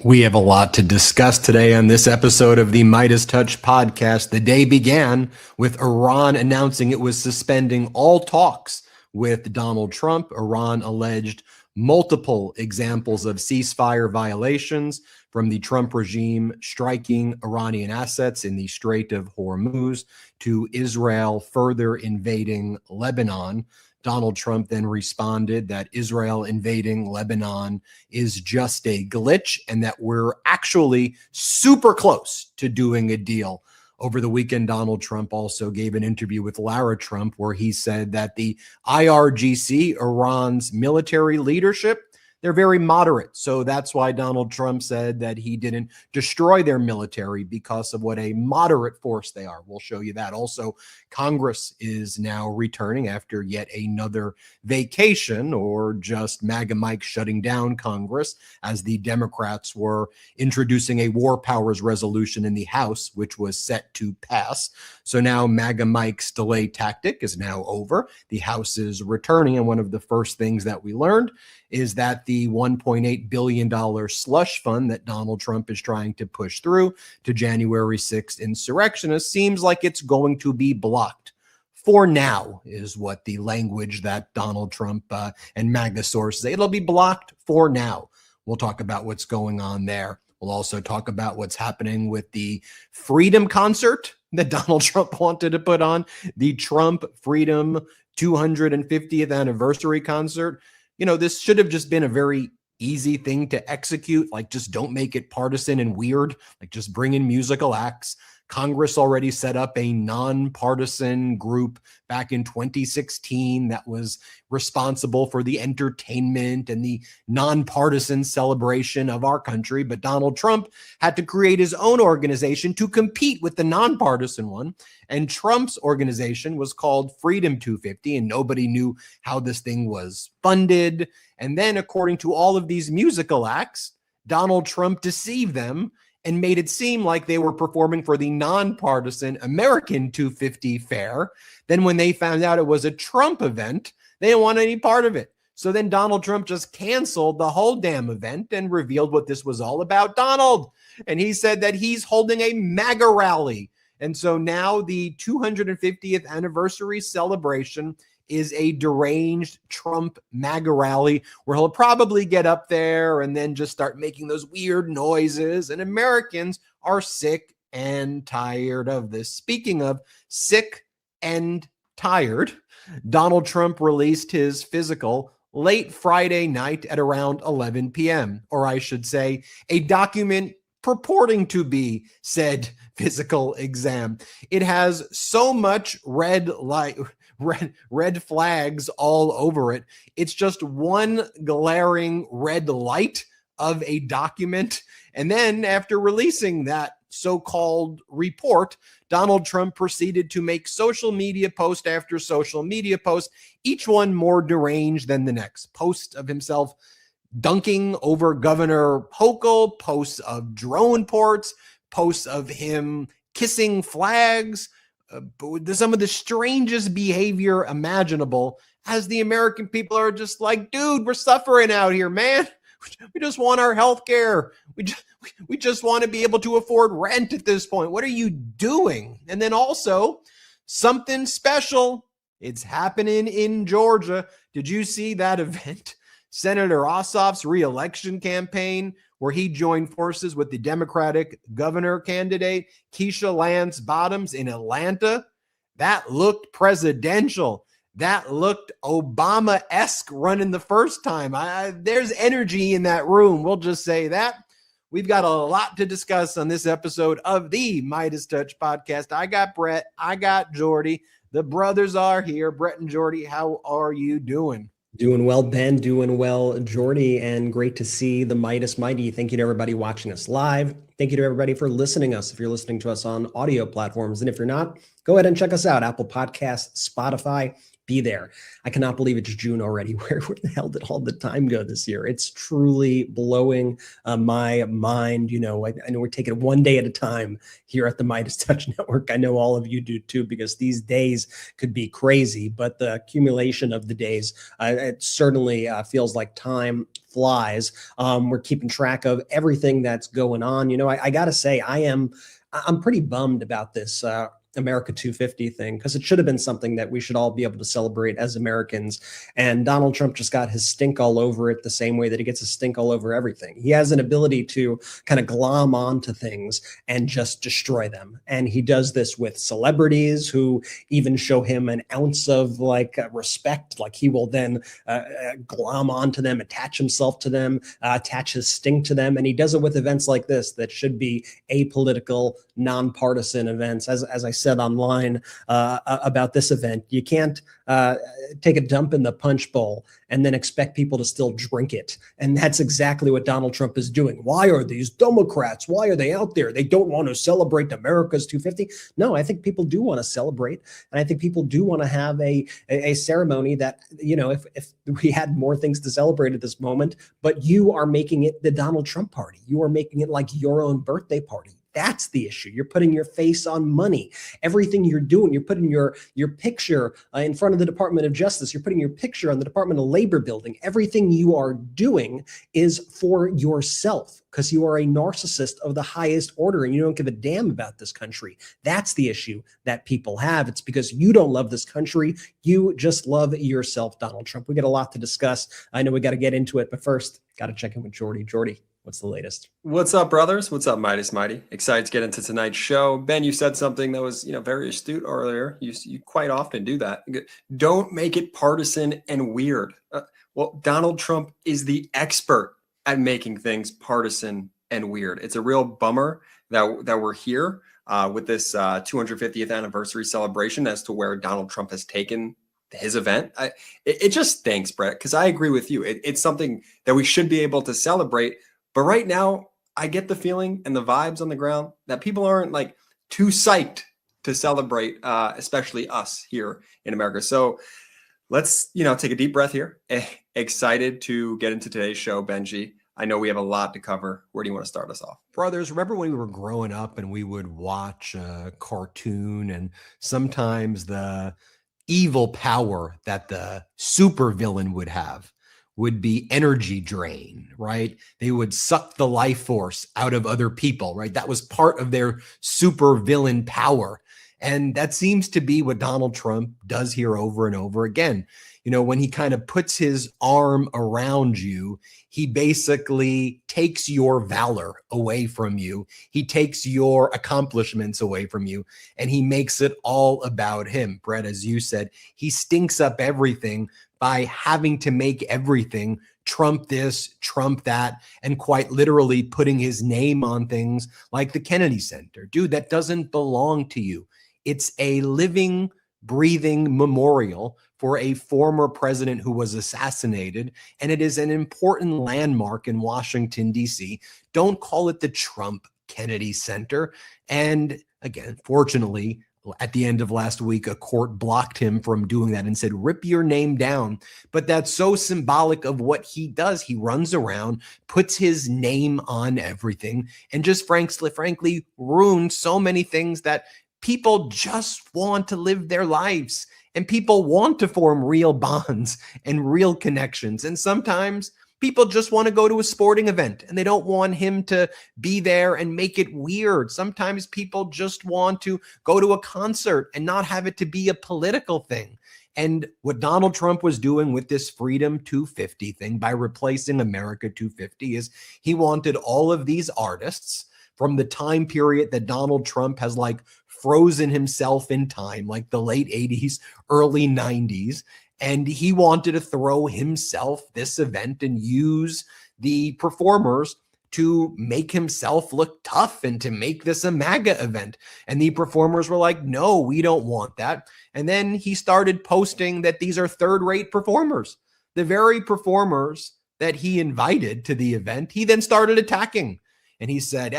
We have a lot to discuss today on this episode of the MeidasTouch Podcast. The day began with Iran announcing it was suspending all talks with Donald Trump. Iran alleged multiple examples of ceasefire violations, from the Trump regime striking Iranian assets in the Strait of Hormuz to Israel further invading Lebanon. Donald Trump then responded that Israel invading Lebanon is just a glitch and that we're actually super close to doing a deal. Over the weekend, Donald Trump also gave an interview with Lara Trump where he said that the IRGC, Iran's military leadership, they're very moderate. So that's why Donald Trump said that he didn't destroy their military because of what a moderate force they are. We'll show you that. Also, Congress is now returning after yet another vacation, or just MAGA Mike shutting down Congress, as the Democrats were introducing a war powers resolution in the House, which was set to pass. So now MAGA Mike's delay tactic is now over. The House is returning, and one of the first things that we learned is that the $1.8 billion slush fund that Donald Trump is trying to push through to January 6th insurrectionists seems like it's going to be blocked. For now, is what the language that Donald Trump and MAGA sources say. It'll be blocked for now. We'll talk about what's going on there. We'll also talk about what's happening with the Freedom Concert that Donald Trump wanted to put on, the Trump Freedom 250th anniversary concert. You know, this should have just been a very easy thing to execute. Like, just don't make it partisan and weird. Like, just bring in musical acts. Congress already set up a nonpartisan group back in 2016 that was responsible for the entertainment and the nonpartisan celebration of our country. But Donald Trump had to create his own organization to compete with the nonpartisan one. And Trump's organization was called Freedom 250, and nobody knew how this thing was funded. And then, according to all of these musical acts, Donald Trump deceived them and made it seem like they were performing for the nonpartisan American 250 fair. Then when they found out it was a Trump event, they didn't want any part of it. So then Donald Trump just canceled the whole damn event and revealed what this was all about. Donald. And he said that he's holding a MAGA rally. And so now the 250th anniversary celebration is a deranged Trump MAGA rally where he'll probably get up there and then just start making those weird noises. And Americans are sick and tired of this. Speaking of sick and tired, Donald Trump released his physical late Friday night at around 11 p.m., or I should say a document purporting to be said physical exam. It has so much red flags all over it. It's just one glaring red light of a document. And then after releasing that so-called report, Donald Trump proceeded to make social media post after social media post, each one more deranged than the next. Post of himself dunking over Governor Hochul, posts of drone ports, posts of him kissing flags, some of the strangest behavior imaginable, as the American people are just like, dude, we're suffering out here, man. We just want our health care. We just want to be able to afford rent at this point. What are you doing? And then also something special. It's happening in Georgia. Did you see that event? Senator Ossoff's re-election campaign, where he joined forces with the Democratic governor candidate, Keisha Lance Bottoms, in Atlanta. That looked presidential. That looked Obama-esque running the first time. There's energy in that room. We'll just say that. We've got a lot to discuss on this episode of the MeidasTouch Podcast. I got Brett. I got Jordy. The brothers are here. Brett and Jordy, how are you doing? Doing well, Ben. Doing well, Jordy. And great to see the Meidas Mighty. Thank you to everybody watching us live. Thank you to everybody for listening to us. If you're listening to us on audio platforms, and if you're not, go ahead and check us out. Apple Podcasts, Spotify, be there. I cannot believe it's June already. Where the hell did all the time go this year? It's truly blowing my mind. I know we're taking it one day at a time here at the MeidasTouch Network. I know all of you do too, because these days could be crazy, but the accumulation of the days, it certainly feels like time flies. We're keeping track of everything that's going on. I got to say, I'm pretty bummed about this America 250 thing, because it should have been something that we should all be able to celebrate as Americans. And Donald Trump just got his stink all over it the same way that he gets his stink all over everything. He has an ability to kind of glom onto things and just destroy them. And he does this with celebrities who even show him an ounce of respect. Like he will then glom onto them, attach himself to them, attach his stink to them. And he does it with events like this that should be apolitical, nonpartisan events. As I said online about this event, you can't take a dump in the punch bowl and then expect people to still drink it. And that's exactly what Donald Trump is doing. Why are these Democrats? Why are they out there? They don't want to celebrate America's 250. No, I think people do want to celebrate. And I think people do want to have a ceremony that, if we had more things to celebrate at this moment, but you are making it the Donald Trump party. You are making it like your own birthday party. That's the issue. You're putting your face on money. Everything you're doing, you're putting your picture in front of the Department of Justice. You're putting your picture on the Department of Labor building. Everything you are doing is for yourself, because you are a narcissist of the highest order and you don't give a damn about this country. That's the issue that people have. It's because you don't love this country. You just love yourself, Donald Trump. We got a lot to discuss. I know we got to get into it, but first, got to check in with Jordy. Jordy, what's the latest? What's up, brothers? What's up, Midas Mighty? Excited to get into tonight's show. Ben, you said something that was, very astute earlier. You quite often do that. Don't make it partisan and weird. Well, Donald Trump is the expert at making things partisan and weird. It's a real bummer that we're here with this 250th anniversary celebration as to where Donald Trump has taken his event. It just stinks, Brett, because I agree with you. It's something that we should be able to celebrate. But right now, I get the feeling and the vibes on the ground that people aren't too psyched to celebrate, especially us here in America. So let's, take a deep breath here. Excited to get into today's show, Benji. I know we have a lot to cover. Where do you want to start us off? Brothers, remember when we were growing up and we would watch a cartoon, and sometimes the evil power that the supervillain would have would be energy drain, right? They would suck the life force out of other people, right? That was part of their super villain power. And that seems to be what Donald Trump does here over and over again. When he kind of puts his arm around you, he basically takes your valor away from you. He takes your accomplishments away from you, and he makes it all about him. Brett, as you said, he stinks up everything by having to make everything Trump this, Trump that, and quite literally putting his name on things like the Kennedy Center. Dude, that doesn't belong to you. It's a living, breathing memorial for a former president who was assassinated, and it is an important landmark in Washington, D.C. Don't call it the Trump Kennedy Center. And again, fortunately, at the end of last week, a court blocked him from doing that and said, rip your name down. But that's so symbolic of what he does. He runs around, puts his name on everything, and just frankly ruins so many things that people just want to live their lives, and people want to form real bonds and real connections. And sometimes people just want to go to a sporting event and they don't want him to be there and make it weird. Sometimes people just want to go to a concert and not have it to be a political thing. And what Donald Trump was doing with this Freedom 250 thing by replacing America 250 is he wanted all of these artists from the time period that Donald Trump has frozen himself in time, like the late 80s, early 90s. And he wanted to throw himself this event and use the performers to make himself look tough and to make this a MAGA event. And the performers were like, no, we don't want that. And then he started posting that these are third-rate performers. The very performers that he invited to the event, he then started attacking. And he said,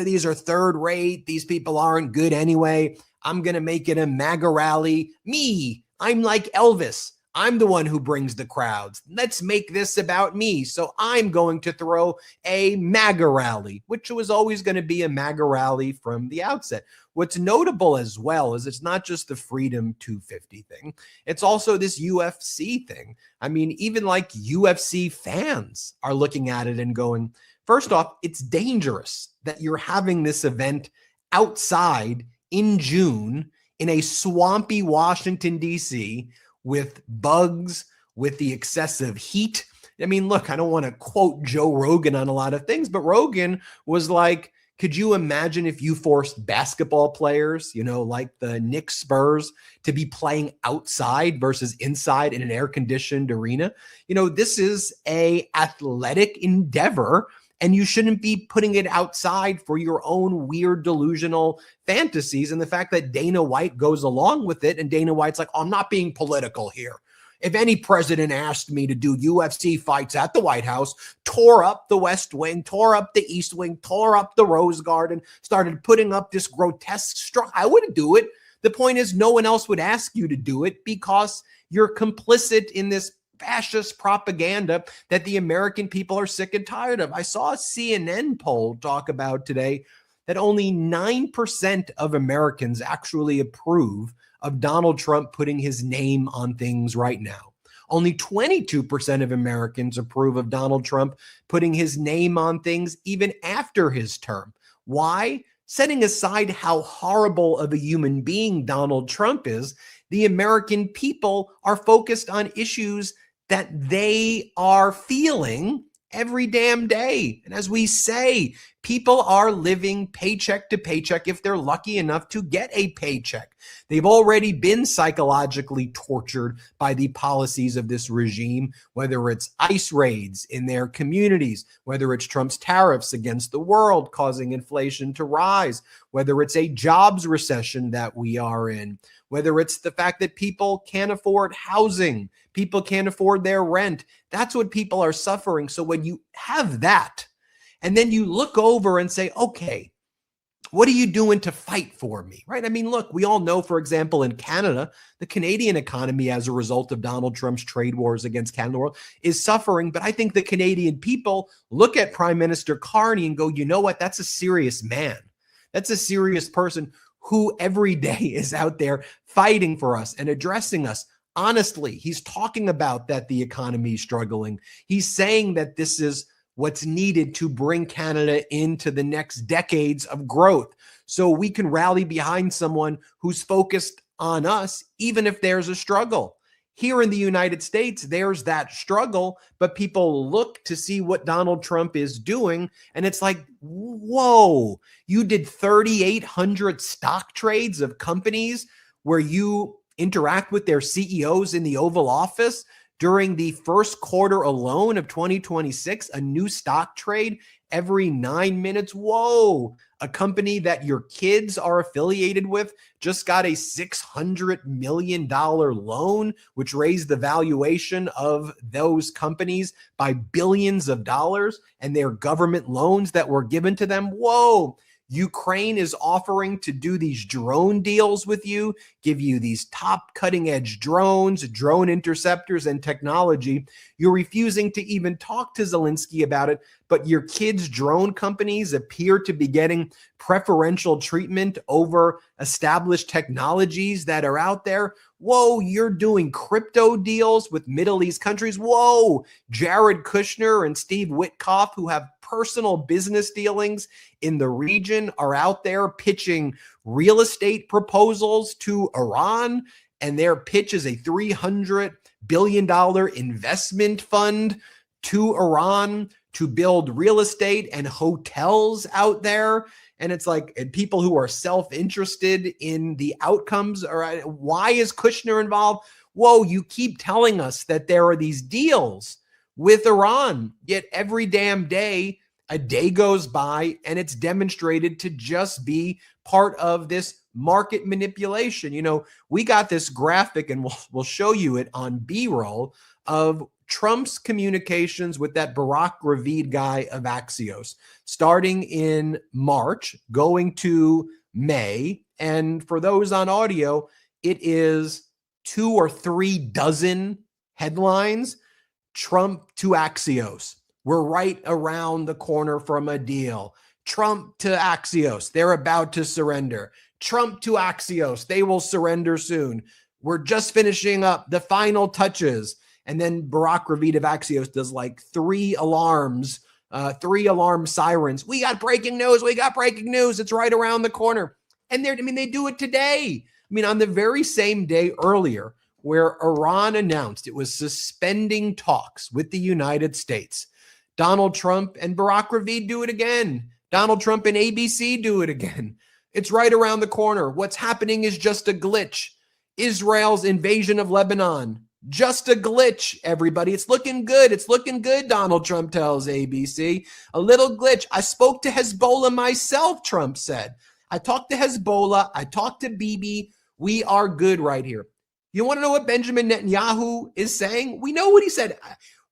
these are third rate. These people aren't good anyway. I'm going to make it a MAGA rally. Me, I'm like Elvis. I'm the one who brings the crowds. Let's make this about me. So I'm going to throw a MAGA rally, which was always going to be a MAGA rally from the outset. What's notable as well is it's not just the Freedom 250 thing. It's also this UFC thing. I mean, even like UFC fans are looking at it and going, first off, it's dangerous that you're having this event outside in June in a swampy Washington, D.C., with bugs, with the excessive heat. I mean, look, I don't want to quote Joe Rogan on a lot of things, but Rogan was like, could you imagine if you forced basketball players, like the Knicks Spurs, to be playing outside versus inside in an air-conditioned arena? This is a athletic endeavor, and you shouldn't be putting it outside for your own weird delusional fantasies. And the fact that Dana White goes along with it, and Dana White's like, I'm not being political here. If any president asked me to do UFC fights at the White House, tore up the West Wing, tore up the East Wing, tore up the Rose Garden, started putting up this grotesque structure, I wouldn't do it. The point is, no one else would ask you to do it because you're complicit in this fascist propaganda that the American people are sick and tired of. I saw a CNN poll talk about today that only 9% of Americans actually approve of Donald Trump putting his name on things right now. Only 22% of Americans approve of Donald Trump putting his name on things even after his term. Why? Setting aside how horrible of a human being Donald Trump is, the American people are focused on issues that they are feeling every damn day. And as we say, people are living paycheck to paycheck if they're lucky enough to get a paycheck. They've already been psychologically tortured by the policies of this regime, whether it's ICE raids in their communities, whether it's Trump's tariffs against the world causing inflation to rise, whether it's a jobs recession that we are in, whether it's the fact that people can't afford housing, people can't afford their rent. That's what people are suffering. So when you have that, and then you look over and say, okay, what are you doing to fight for me, right? I mean, look, we all know, for example, in Canada, the Canadian economy as a result of Donald Trump's trade wars against Canada is suffering. But I think the Canadian people look at Prime Minister Carney and go, you know what? That's a serious man. That's a serious person who every day is out there fighting for us and addressing us. Honestly, he's talking about that the economy is struggling. He's saying that this is what's needed to bring Canada into the next decades of growth. So we can rally behind someone who's focused on us, even if there's a struggle. Here in the United States, there's that struggle, but people look to see what Donald Trump is doing, and it's like, whoa, you did 3,800 stock trades of companies where you interact with their CEOs in the Oval Office during the first quarter alone of 2026, a new stock trade every 9 minutes. Whoa, a company that your kids are affiliated with just got a $600 million loan, which raised the valuation of those companies by billions of dollars, and their government loans that were given to them. Whoa. Ukraine is offering to do these drone deals with you, give you these top cutting edge drones, drone interceptors, and technology. You're refusing to even talk to Zelensky about it, but your kids' drone companies appear to be getting preferential treatment over established technologies that are out there. Whoa, you're doing crypto deals with Middle East countries. Whoa, Jared Kushner and Steve Witkoff, who have personal business dealings in the region, are out there pitching real estate proposals to Iran. And their pitch is a $300 billion investment fund to Iran to build real estate and hotels out there. And it's like, and people who are self-interested in the outcomes are, why is Kushner involved? Whoa, you keep telling us that there are these deals with Iran, yet every damn day, a day goes by and it's demonstrated to just be part of this market manipulation. You know, we got this graphic, and we'll show you it on B-roll, of Trump's communications with that Barack Ravid guy of Axios, starting in March, going to May. And for those on audio, it is 2 or 3 dozen headlines. Trump to Axios. We're right around the corner from a deal. Trump to Axios. They're about to surrender. Trump to Axios. They will surrender soon. We're just finishing up the final touches. And then Barack Ravid of Axios does like 3 alarms, 3 alarm sirens. We got breaking news. We got breaking news. It's right around the corner. And they do it today. On the very same day earlier, where Iran announced it was suspending talks with the United States, Donald Trump and Barack Ravid do it again. Donald Trump and ABC do it again. It's right around the corner. What's happening is just a glitch. Israel's invasion of Lebanon, just a glitch, everybody. It's looking good. It's looking good, Donald Trump tells ABC. A little glitch. I spoke to Hezbollah myself, Trump said. I talked to Hezbollah. I talked to Bibi. We are good right here. You want to know what Benjamin Netanyahu is saying? We know what he said.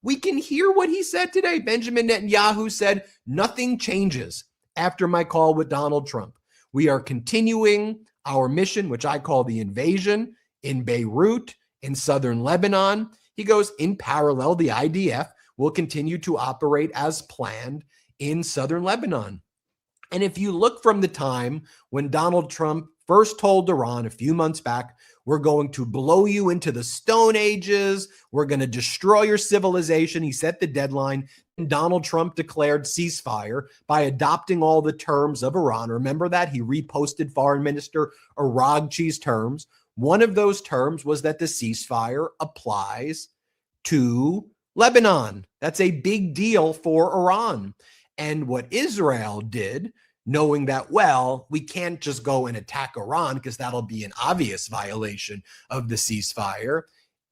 We can hear what he said today. Benjamin Netanyahu said, nothing changes after my call with Donald Trump. We are continuing our mission, which I call the invasion, in Beirut, in southern Lebanon. He goes, in parallel, the IDF will continue to operate as planned in southern Lebanon. And if you look from the time when Donald Trump first told Iran a few months back, we're going to blow you into the Stone Ages, we're going to destroy your civilization. He set the deadline. And Donald Trump declared ceasefire by adopting all the terms of Iran. Remember that? He reposted Foreign Minister Araghchi's terms. One of those terms was that the ceasefire applies to Lebanon. That's a big deal for Iran. And what Israel did, knowing that, well, we can't just go and attack Iran because that'll be an obvious violation of the ceasefire.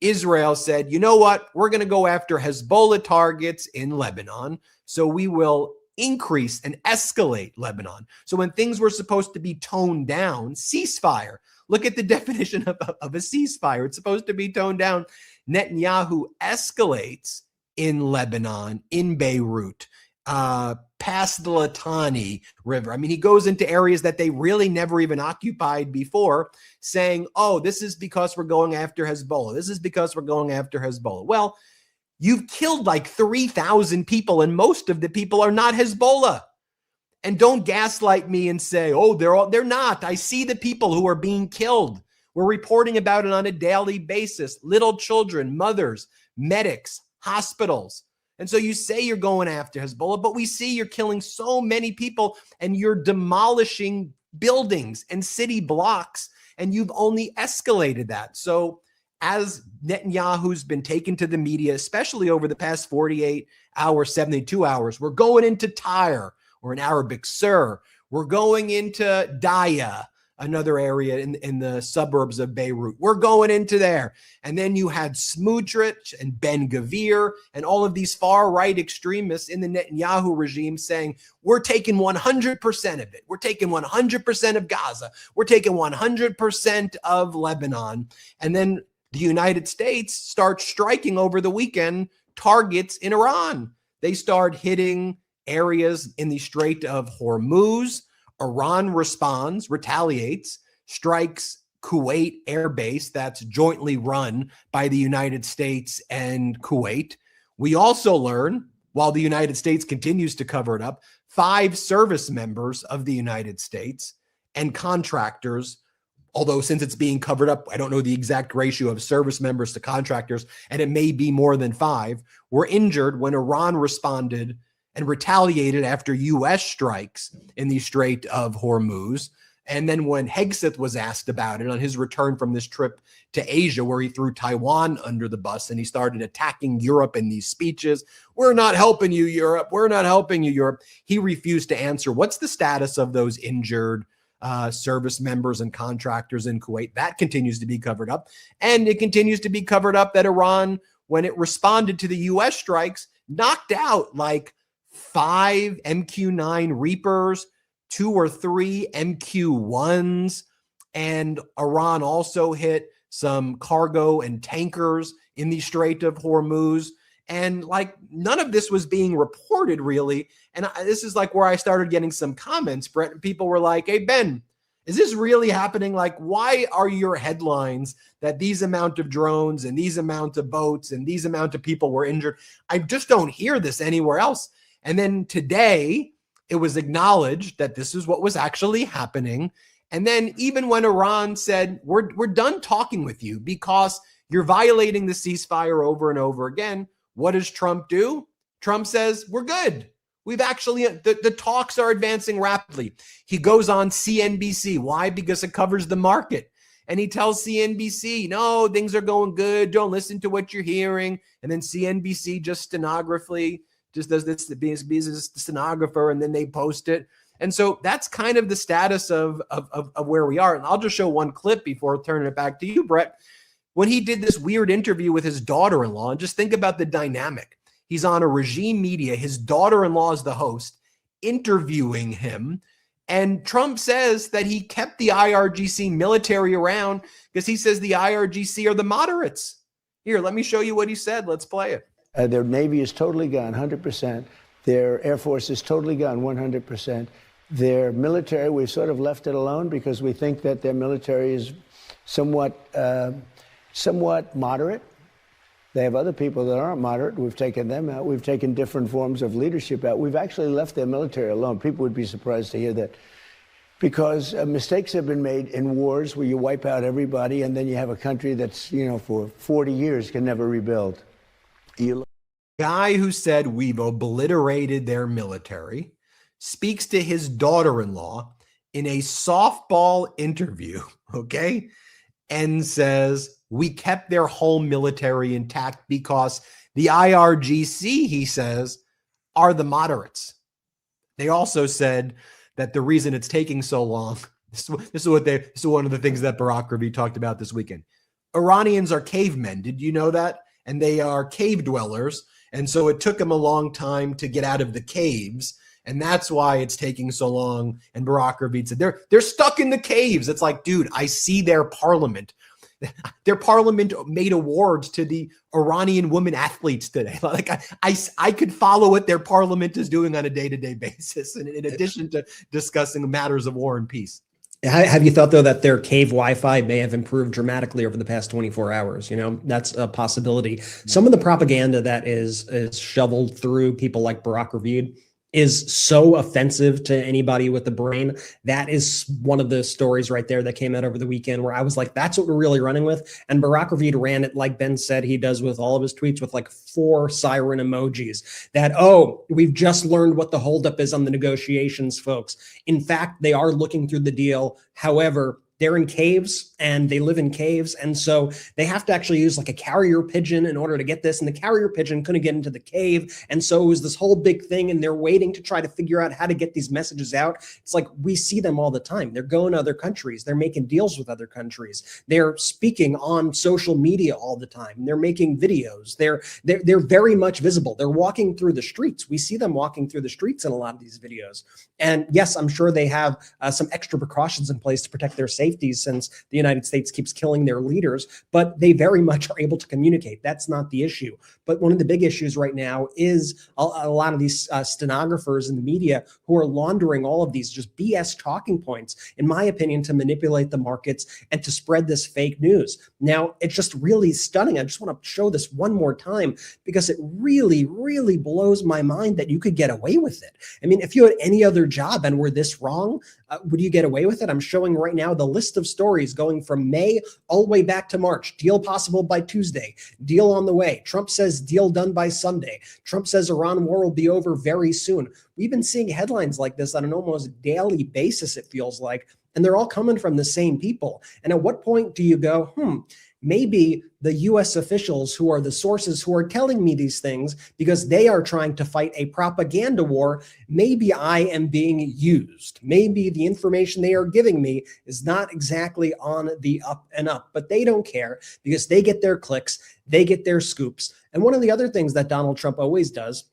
Israel said, you know what? We're going to go after Hezbollah targets in Lebanon. So we will increase and escalate Lebanon. So when things were supposed to be toned down, ceasefire. Look at the definition of a ceasefire. It's supposed to be toned down. Netanyahu escalates in Lebanon, in Beirut, past the Litani River. He goes into areas that they really never even occupied before, saying, oh, this is because we're going after Hezbollah. This is because we're going after Hezbollah. Well, you've killed like 3,000 people, and most of the people are not Hezbollah. And don't gaslight me and say, oh, they're not. I see the people who are being killed. We're reporting about it on a daily basis. Little children, mothers, medics, hospitals. And so you say you're going after Hezbollah, but we see you're killing so many people and you're demolishing buildings and city blocks, and you've only escalated that. So as Netanyahu's been taken to the media, especially over the past 48 hours, 72 hours, we're going into Tyre, or in Arabic, Sur. We're going into Daya, another area in the suburbs of Beirut. We're going into there. And then you had Smotrich and Ben Gvir and all of these far-right extremists in the Netanyahu regime saying, we're taking 100% of it. We're taking 100% of Gaza. We're taking 100% of Lebanon. And then the United States starts striking over the weekend targets in Iran. They start hitting areas in the Strait of Hormuz. Iran responds, retaliates, strikes Kuwait air base that's jointly run by the United States and Kuwait. We also learn, while the United States continues to cover it up, 5 service members of the United States and contractors, although since it's being covered up, I don't know the exact ratio of service members to contractors, and it may be more than 5, were injured when Iran responded and retaliated after U.S. strikes in the Strait of Hormuz. And then when Hegseth was asked about it on his return from this trip to Asia, where he threw Taiwan under the bus and he started attacking Europe in these speeches, we're not helping you, Europe. We're not helping you, Europe. He refused to answer what's the status of those injured service members and contractors in Kuwait. That continues to be covered up. And it continues to be covered up that Iran, when it responded to the U.S. strikes, knocked out like 5 MQ-9 Reapers, 2 or 3 MQ-1s, and Iran also hit some cargo and tankers in the Strait of Hormuz. And like none of this was being reported really. And this is like where I started getting some comments, Brett. People were like, hey, Ben, Is this really happening? Like, why are your headlines that these amount of drones and these amount of boats and these amount of people were injured? I just don't hear this anywhere else. And then today it was acknowledged that this is what was actually happening. And then even when Iran said, we're done talking with you because you're violating the ceasefire over and over again, what does Trump do? Trump says, we're good. We've actually, the talks are advancing rapidly. He goes on CNBC. Why? Because it covers the market. And he tells CNBC, no, things are going good. Don't listen to what you're hearing. And then CNBC just stenographically just does this, be a stenographer, and then they post it. And so that's kind of the status of where we are. And I'll just show one clip before turning it back to you, Brett. When he did this weird interview with his daughter-in-law, and just think about the dynamic. He's on a regime media. His daughter-in-law is the host, interviewing him. And Trump says that he kept the IRGC military around because he says the IRGC are the moderates. Here, let me show you what he said. Let's play it. Their Navy is totally gone, 100%. Their Air Force is totally gone, 100%. Their military, we've sort of left it alone because we think that their military is somewhat moderate. They have other people that aren't moderate. We've taken them out. We've taken different forms of leadership out. We've actually left their military alone. People would be surprised to hear that, because mistakes have been made in wars where you wipe out everybody and then you have a country that's, for 40 years can never rebuild. Guy who said we've obliterated their military speaks to his daughter-in-law in a softball interview, okay, and says, we kept their whole military intact because the IRGC, he says, are the moderates. They also said that the reason it's taking so long, this is one of the things that Barack Ravi talked about this weekend. Iranians are cavemen. Did you know that? And they are cave dwellers. And so it took them a long time to get out of the caves. And that's why it's taking so long. And Barack Ravi said, they're stuck in the caves. It's like, dude, I see their parliament. Their parliament made awards to the Iranian women athletes today. Like I could follow what their parliament is doing on a day-to-day basis, and in addition to discussing matters of war and peace. Have you thought, though, that their cave Wi-Fi may have improved dramatically over the past 24 hours? That's a possibility. Some of the propaganda that is shoveled through people like Barack Ravid is so offensive to anybody with a brain. That is one of the stories right there that came out over the weekend where I was like, that's what we're really running with. And Barack Ravid ran it, like Ben said he does with all of his tweets, with like 4 siren emojis that, we've just learned what the holdup is on the negotiations, folks. In fact, they are looking through the deal. However, they're in caves and they live in caves. And so they have to actually use like a carrier pigeon in order to get this. And the carrier pigeon couldn't get into the cave. And so it was this whole big thing. And they're waiting to try to figure out how to get these messages out. It's like, we see them all the time. They're going to other countries. They're making deals with other countries. They're speaking on social media all the time. They're making videos. They're very much visible. They're walking through the streets. We see them walking through the streets in a lot of these videos. And yes, I'm sure they have some extra precautions in place to protect their safety, since the United States keeps killing their leaders, but they very much are able to communicate. That's not the issue. But one of the big issues right now is a lot of these stenographers in the media who are laundering all of these just BS talking points, in my opinion, to manipulate the markets and to spread this fake news. Now, it's just really stunning. I just want to show this one more time because it really, really blows my mind that you could get away with it. I mean, if you had any other job and were this wrong, would you get away with it? I'm showing right now the list of stories going from May all the way back to March. Deal possible by Tuesday. Deal on the way. Trump says deal done by Sunday. Trump says Iran war will be over very soon. We've been seeing headlines like this on an almost daily basis, it feels like, and they're all coming from the same people. And at what point do you go, maybe the US officials who are the sources who are telling me these things because they are trying to fight a propaganda war, maybe I am being used. Maybe the information they are giving me is not exactly on the up and up, but they don't care because they get their clicks, they get their scoops. And one of the other things that Donald Trump always does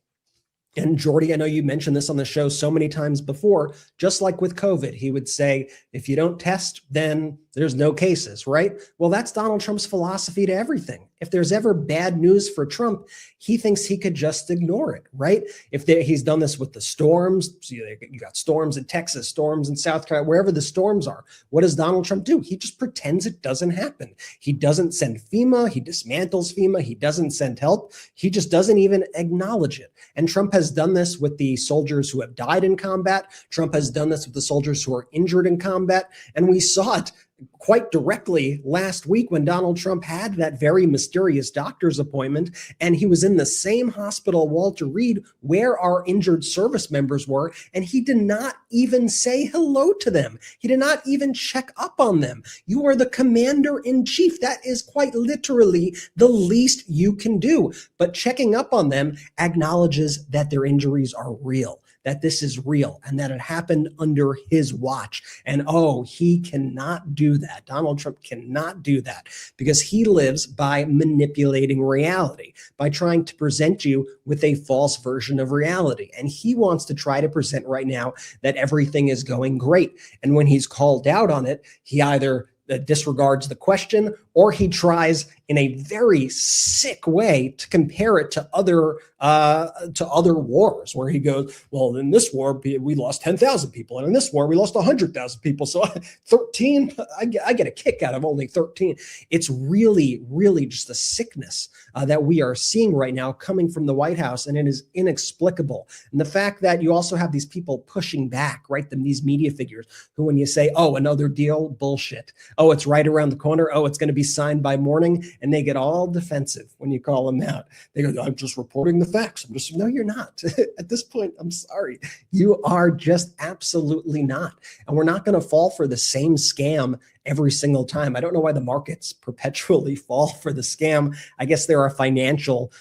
And Jordy, I know you mentioned this on the show so many times before, just like with COVID, he would say, if you don't test, then there's no cases, right? Well, that's Donald Trump's philosophy to everything. If there's ever bad news for Trump, he thinks he could just ignore it, right? He's done this with the storms. So you got storms in Texas, storms in South Carolina, wherever the storms are. What does Donald Trump do? He just pretends it doesn't happen. He doesn't send FEMA. He dismantles FEMA. He doesn't send help. He just doesn't even acknowledge it. And Trump has done this with the soldiers who have died in combat. Trump has done this with the soldiers who are injured in combat. And we saw it quite directly last week when Donald Trump had that very mysterious doctor's appointment, and he was in the same hospital, Walter Reed, where our injured service members were, and he did not even say hello to them. He did not even check up on them. You are the commander-in-chief. That is quite literally the least you can do. But checking up on them acknowledges that their injuries are real, that this is real, and that it happened under his watch. And he cannot do that. Donald Trump cannot do that because he lives by manipulating reality, by trying to present you with a false version of reality. And he wants to try to present right now that everything is going great. And when he's called out on it, he either disregards the question, or he tries in a very sick way to compare it to other wars, where he goes, well, in this war we lost 10,000 people, and in this war we lost 100,000 people. So 13, I get a kick out of only 13. It's really, really just a sickness that we are seeing right now coming from the White House, and it is inexplicable. And the fact that you also have these people pushing back, right? These media figures who, when you say, another deal, bullshit. It's right around the corner. It's going to be signed by morning. And they get all defensive when you call them out. They go, I'm just reporting the facts. No, you're not. At this point, I'm sorry. You are just absolutely not. And we're not going to fall for the same scam every single time. I don't know why the markets perpetually fall for the scam. I guess there are financial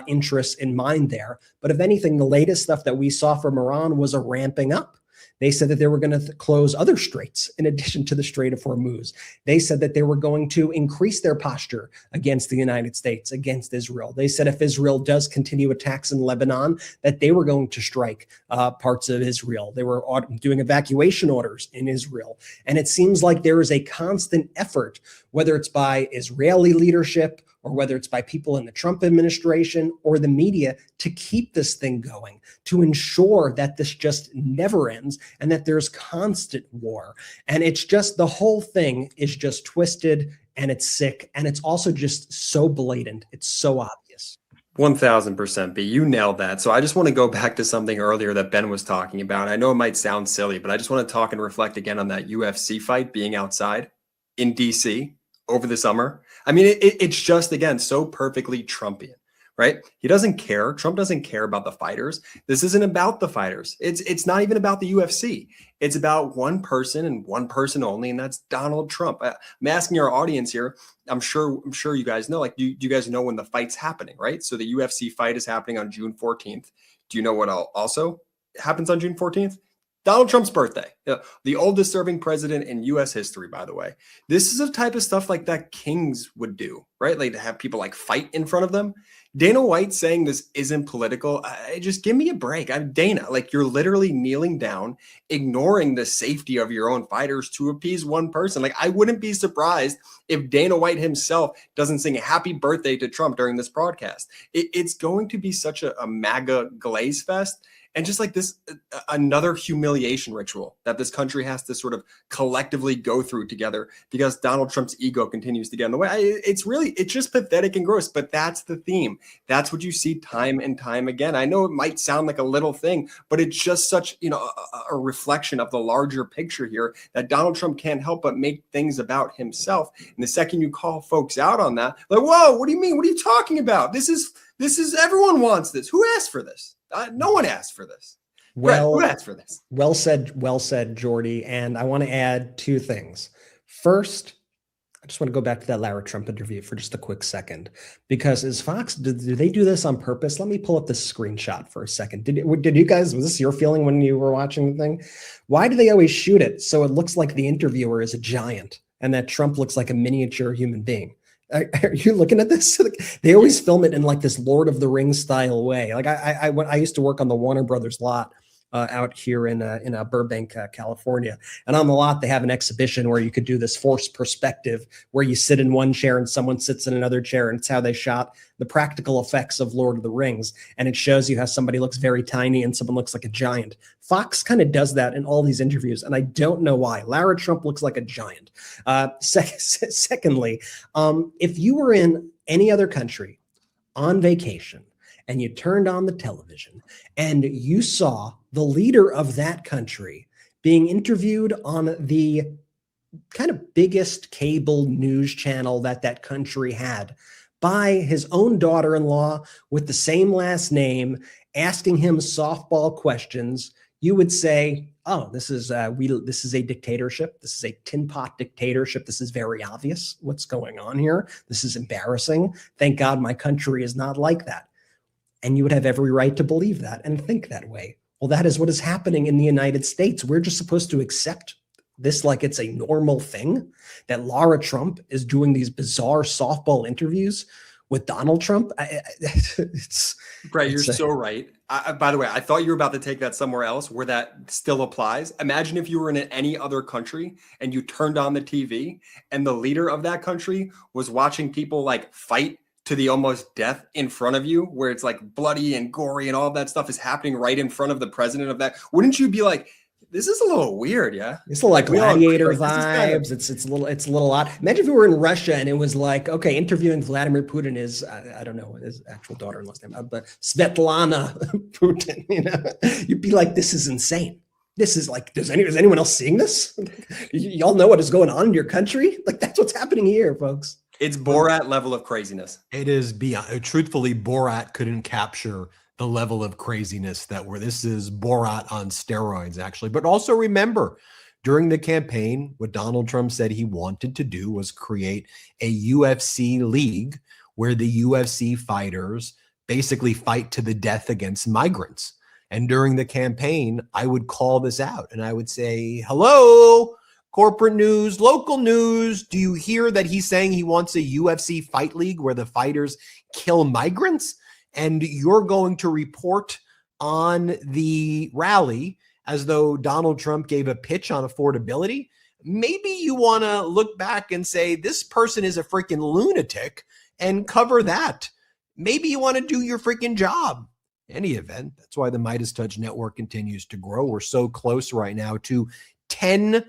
interests in mind there. But if anything, the latest stuff that we saw from Iran was a ramping up. They said that they were going to close other straits in addition to the Strait of Hormuz. They said that they were going to increase their posture against the United States, against Israel. They said if Israel does continue attacks in Lebanon, that they were going to strike parts of Israel. They were doing evacuation orders in Israel. And it seems like there is a constant effort, whether it's by Israeli leadership or whether it's by people in the Trump administration or the media, to keep this thing going, to ensure that this just never ends and that there's constant war. And it's just, the whole thing is just twisted, and it's sick, and it's also just so blatant. It's so obvious. 1000%, B. You nailed that. So I just want to go back to something earlier that Ben was talking about. I know it might sound silly, but I just want to talk and reflect again on that UFC fight being outside in DC over the summer. I mean, it's just, again, so perfectly Trumpian, right? He doesn't care. Trump doesn't care about the fighters. This isn't about the fighters. It's not even about the UFC. It's about one person and one person only, and that's Donald Trump. I'm asking our audience here. I'm sure you guys know, like, you guys know when the fight's happening, right? So the UFC fight is happening on June 14th. Do you know what also happens on June 14th? Donald Trump's birthday, the oldest serving president in U.S. history, by the way. This is the type of stuff like that kings would do, right? Like to have people like fight in front of them. Dana White saying this isn't political. Just give me a break. Dana, like, you're literally kneeling down, ignoring the safety of your own fighters to appease one person. Like, I wouldn't be surprised if Dana White himself doesn't sing a happy birthday to Trump during this broadcast. It's going to be such a MAGA glaze fest. And just like this, another humiliation ritual that this country has to sort of collectively go through together because Donald Trump's ego continues to get in the way. It's just pathetic and gross, but that's the theme. That's what you see time and time again. I know it might sound like a little thing, but it's just such, a reflection of the larger picture here that Donald Trump can't help but make things about himself. And the second you call folks out on that, like, whoa, what do you mean? What are you talking about? This is everyone wants this. Who asked for this? No one asked for this. Well, Brett, who asked for this? Well said, Jordy. And I want to add two things. First, I just want to go back to that Lara Trump interview for just a quick second, because is Fox, do they do this on purpose? Let me pull up this screenshot for a second. Did you guys, was this your feeling when you were watching the thing? Why do they always shoot it so it looks like the interviewer is a giant and that Trump looks like a miniature human being? Are you looking at this? They always film it in like this Lord of the Rings style way. Like I used to work on the Warner Brothers lot out here in Burbank, California. And on the lot, they have an exhibition where you could do this forced perspective where you sit in one chair and someone sits in another chair. And it's how they shot the practical effects of Lord of the Rings. And it shows you how somebody looks very tiny and someone looks like a giant. Fox kind of does that in all these interviews. And I don't know why. Lara Trump looks like a giant. Secondly, if you were in any other country on vacation and you turned on the television and you saw the leader of that country being interviewed on the kind of biggest cable news channel that country had by his own daughter-in-law with the same last name, asking him softball questions, you would say, oh, this is a dictatorship. This is a tin pot dictatorship. This is very obvious what's going on here. This is embarrassing. Thank God my country is not like that. And you would have every right to believe that and think that way. Well, that is what is happening in the United States. We're just supposed to accept this like it's a normal thing, that Lara Trump is doing these bizarre softball interviews with Donald Trump. You're so right. By the way, I thought you were about to take that somewhere else where that still applies. Imagine if you were in any other country and you turned on the TV and the leader of that country was watching people like fight to the almost death in front of you, where it's like bloody and gory and all of that stuff is happening right in front of the president of that. Wouldn't you be like, this is a little weird? Yeah. It's like gladiator vibes. It's a little odd. Imagine if we were in Russia and it was like, okay, interviewing Vladimir Putin is, I don't know his actual daughter-in-law's name, but Svetlana Putin, you'd be like, this is insane. This is like, is anyone else seeing this? Y'all know what is going on in your country? Like, that's what's happening here, folks. It's Borat level of craziness. It is beyond. Truthfully, Borat couldn't capture the level of craziness this is Borat on steroids, actually. But also remember, during the campaign, what Donald Trump said he wanted to do was create a UFC league where the UFC fighters basically fight to the death against migrants. And during the campaign, I would call this out and I would say, hello, corporate news, local news. Do you hear that he's saying he wants a UFC fight league where the fighters kill migrants? And you're going to report on the rally as though Donald Trump gave a pitch on affordability. Maybe you want to look back and say, this person is a freaking lunatic and cover that. Maybe you want to do your freaking job. Any event, that's why the MeidasTouch network continues to grow. We're so close right now to 10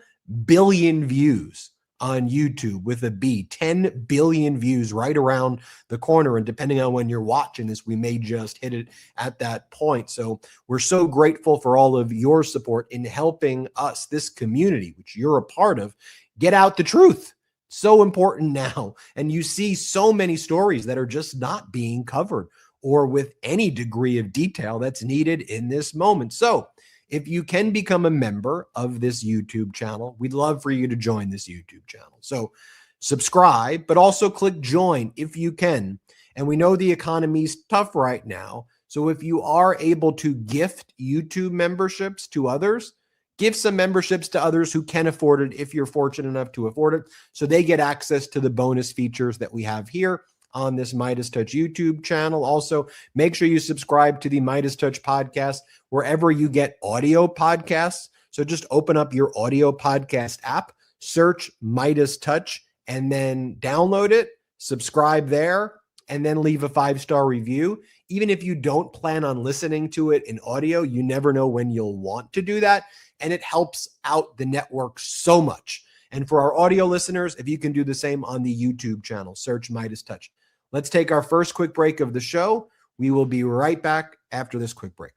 billion views on YouTube with a B, 10 billion views right around the corner. And depending on when you're watching this, we may just hit it at that point. So we're so grateful for all of your support in helping us, this community, which you're a part of, get out the truth. So important now. And you see so many stories that are just not being covered or with any degree of detail that's needed in this moment. So if you can become a member of this YouTube channel, we'd love for you to join this YouTube channel. So subscribe, but also click join if you can. And we know the economy's tough right now. So if you are able to gift YouTube memberships to others, give some memberships to others who can afford it if you're fortunate enough to afford it, so they get access to the bonus features that we have here on this MeidasTouch YouTube channel. Also, make sure you subscribe to the MeidasTouch Podcast wherever you get audio podcasts. So just open up your audio podcast app, search MeidasTouch, and then download it, subscribe there, and then leave a 5-star review. Even if you don't plan on listening to it in audio, you never know when you'll want to do that. And it helps out the network so much. And for our audio listeners, if you can do the same on the YouTube channel, search MeidasTouch. Let's take our first quick break of the show. We will be right back after this quick break.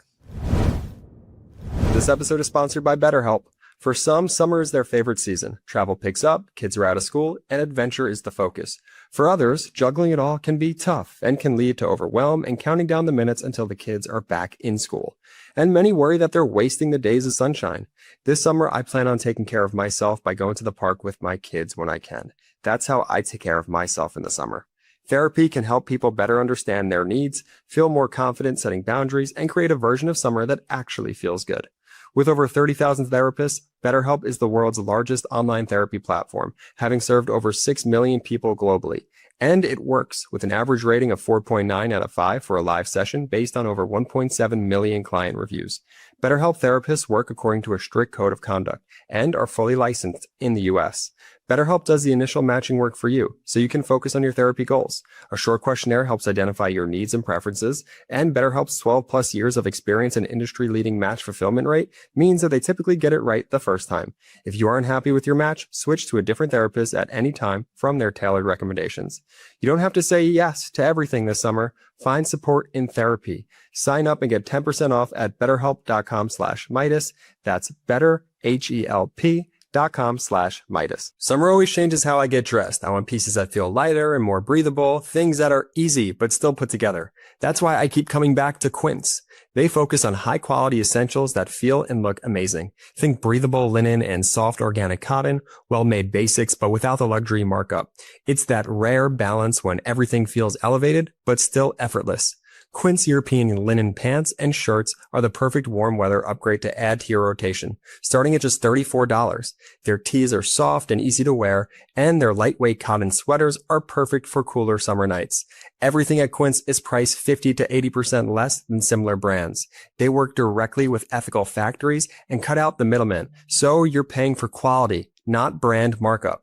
This episode is sponsored by BetterHelp. For some, summer is their favorite season. Travel picks up, kids are out of school, and adventure is the focus. For others, juggling it all can be tough and can lead to overwhelm and counting down the minutes until the kids are back in school. And many worry that they're wasting the days of sunshine. This summer, I plan on taking care of myself by going to the park with my kids when I can. That's how I take care of myself in the summer. Therapy can help people better understand their needs, feel more confident setting boundaries, and create a version of summer that actually feels good. With over 30,000 therapists, BetterHelp is the world's largest online therapy platform, having served over 6 million people globally. And it works with an average rating of 4.9 out of 5 for a live session based on over 1.7 million client reviews. BetterHelp therapists work according to a strict code of conduct and are fully licensed in the US. BetterHelp does the initial matching work for you, so you can focus on your therapy goals. A short questionnaire helps identify your needs and preferences, and BetterHelp's 12 plus years of experience and industry-leading match fulfillment rate means that they typically get it right the first time. If you aren't happy with your match, switch to a different therapist at any time from their tailored recommendations. You don't have to say yes to everything this summer. Find support in therapy. Sign up and get 10% off at betterhelp.com/Meidas. That's betterhelp.com/Meidas. Summer always changes how I get dressed. I want pieces that feel lighter and more breathable, things that are easy but still put together. That's why I keep coming back to Quince. They focus on high quality essentials that feel and look amazing. Think breathable linen and soft organic cotton, well-made basics but without the luxury markup. It's that rare balance when everything feels elevated but still effortless. Quince European linen pants and shirts are the perfect warm weather upgrade to add to your rotation, starting at just $34. Their tees are soft and easy to wear, and their lightweight cotton sweaters are perfect for cooler summer nights. Everything at Quince is priced 50 to 80% less than similar brands. They work directly with ethical factories and cut out the middleman, so you're paying for quality, not brand markup.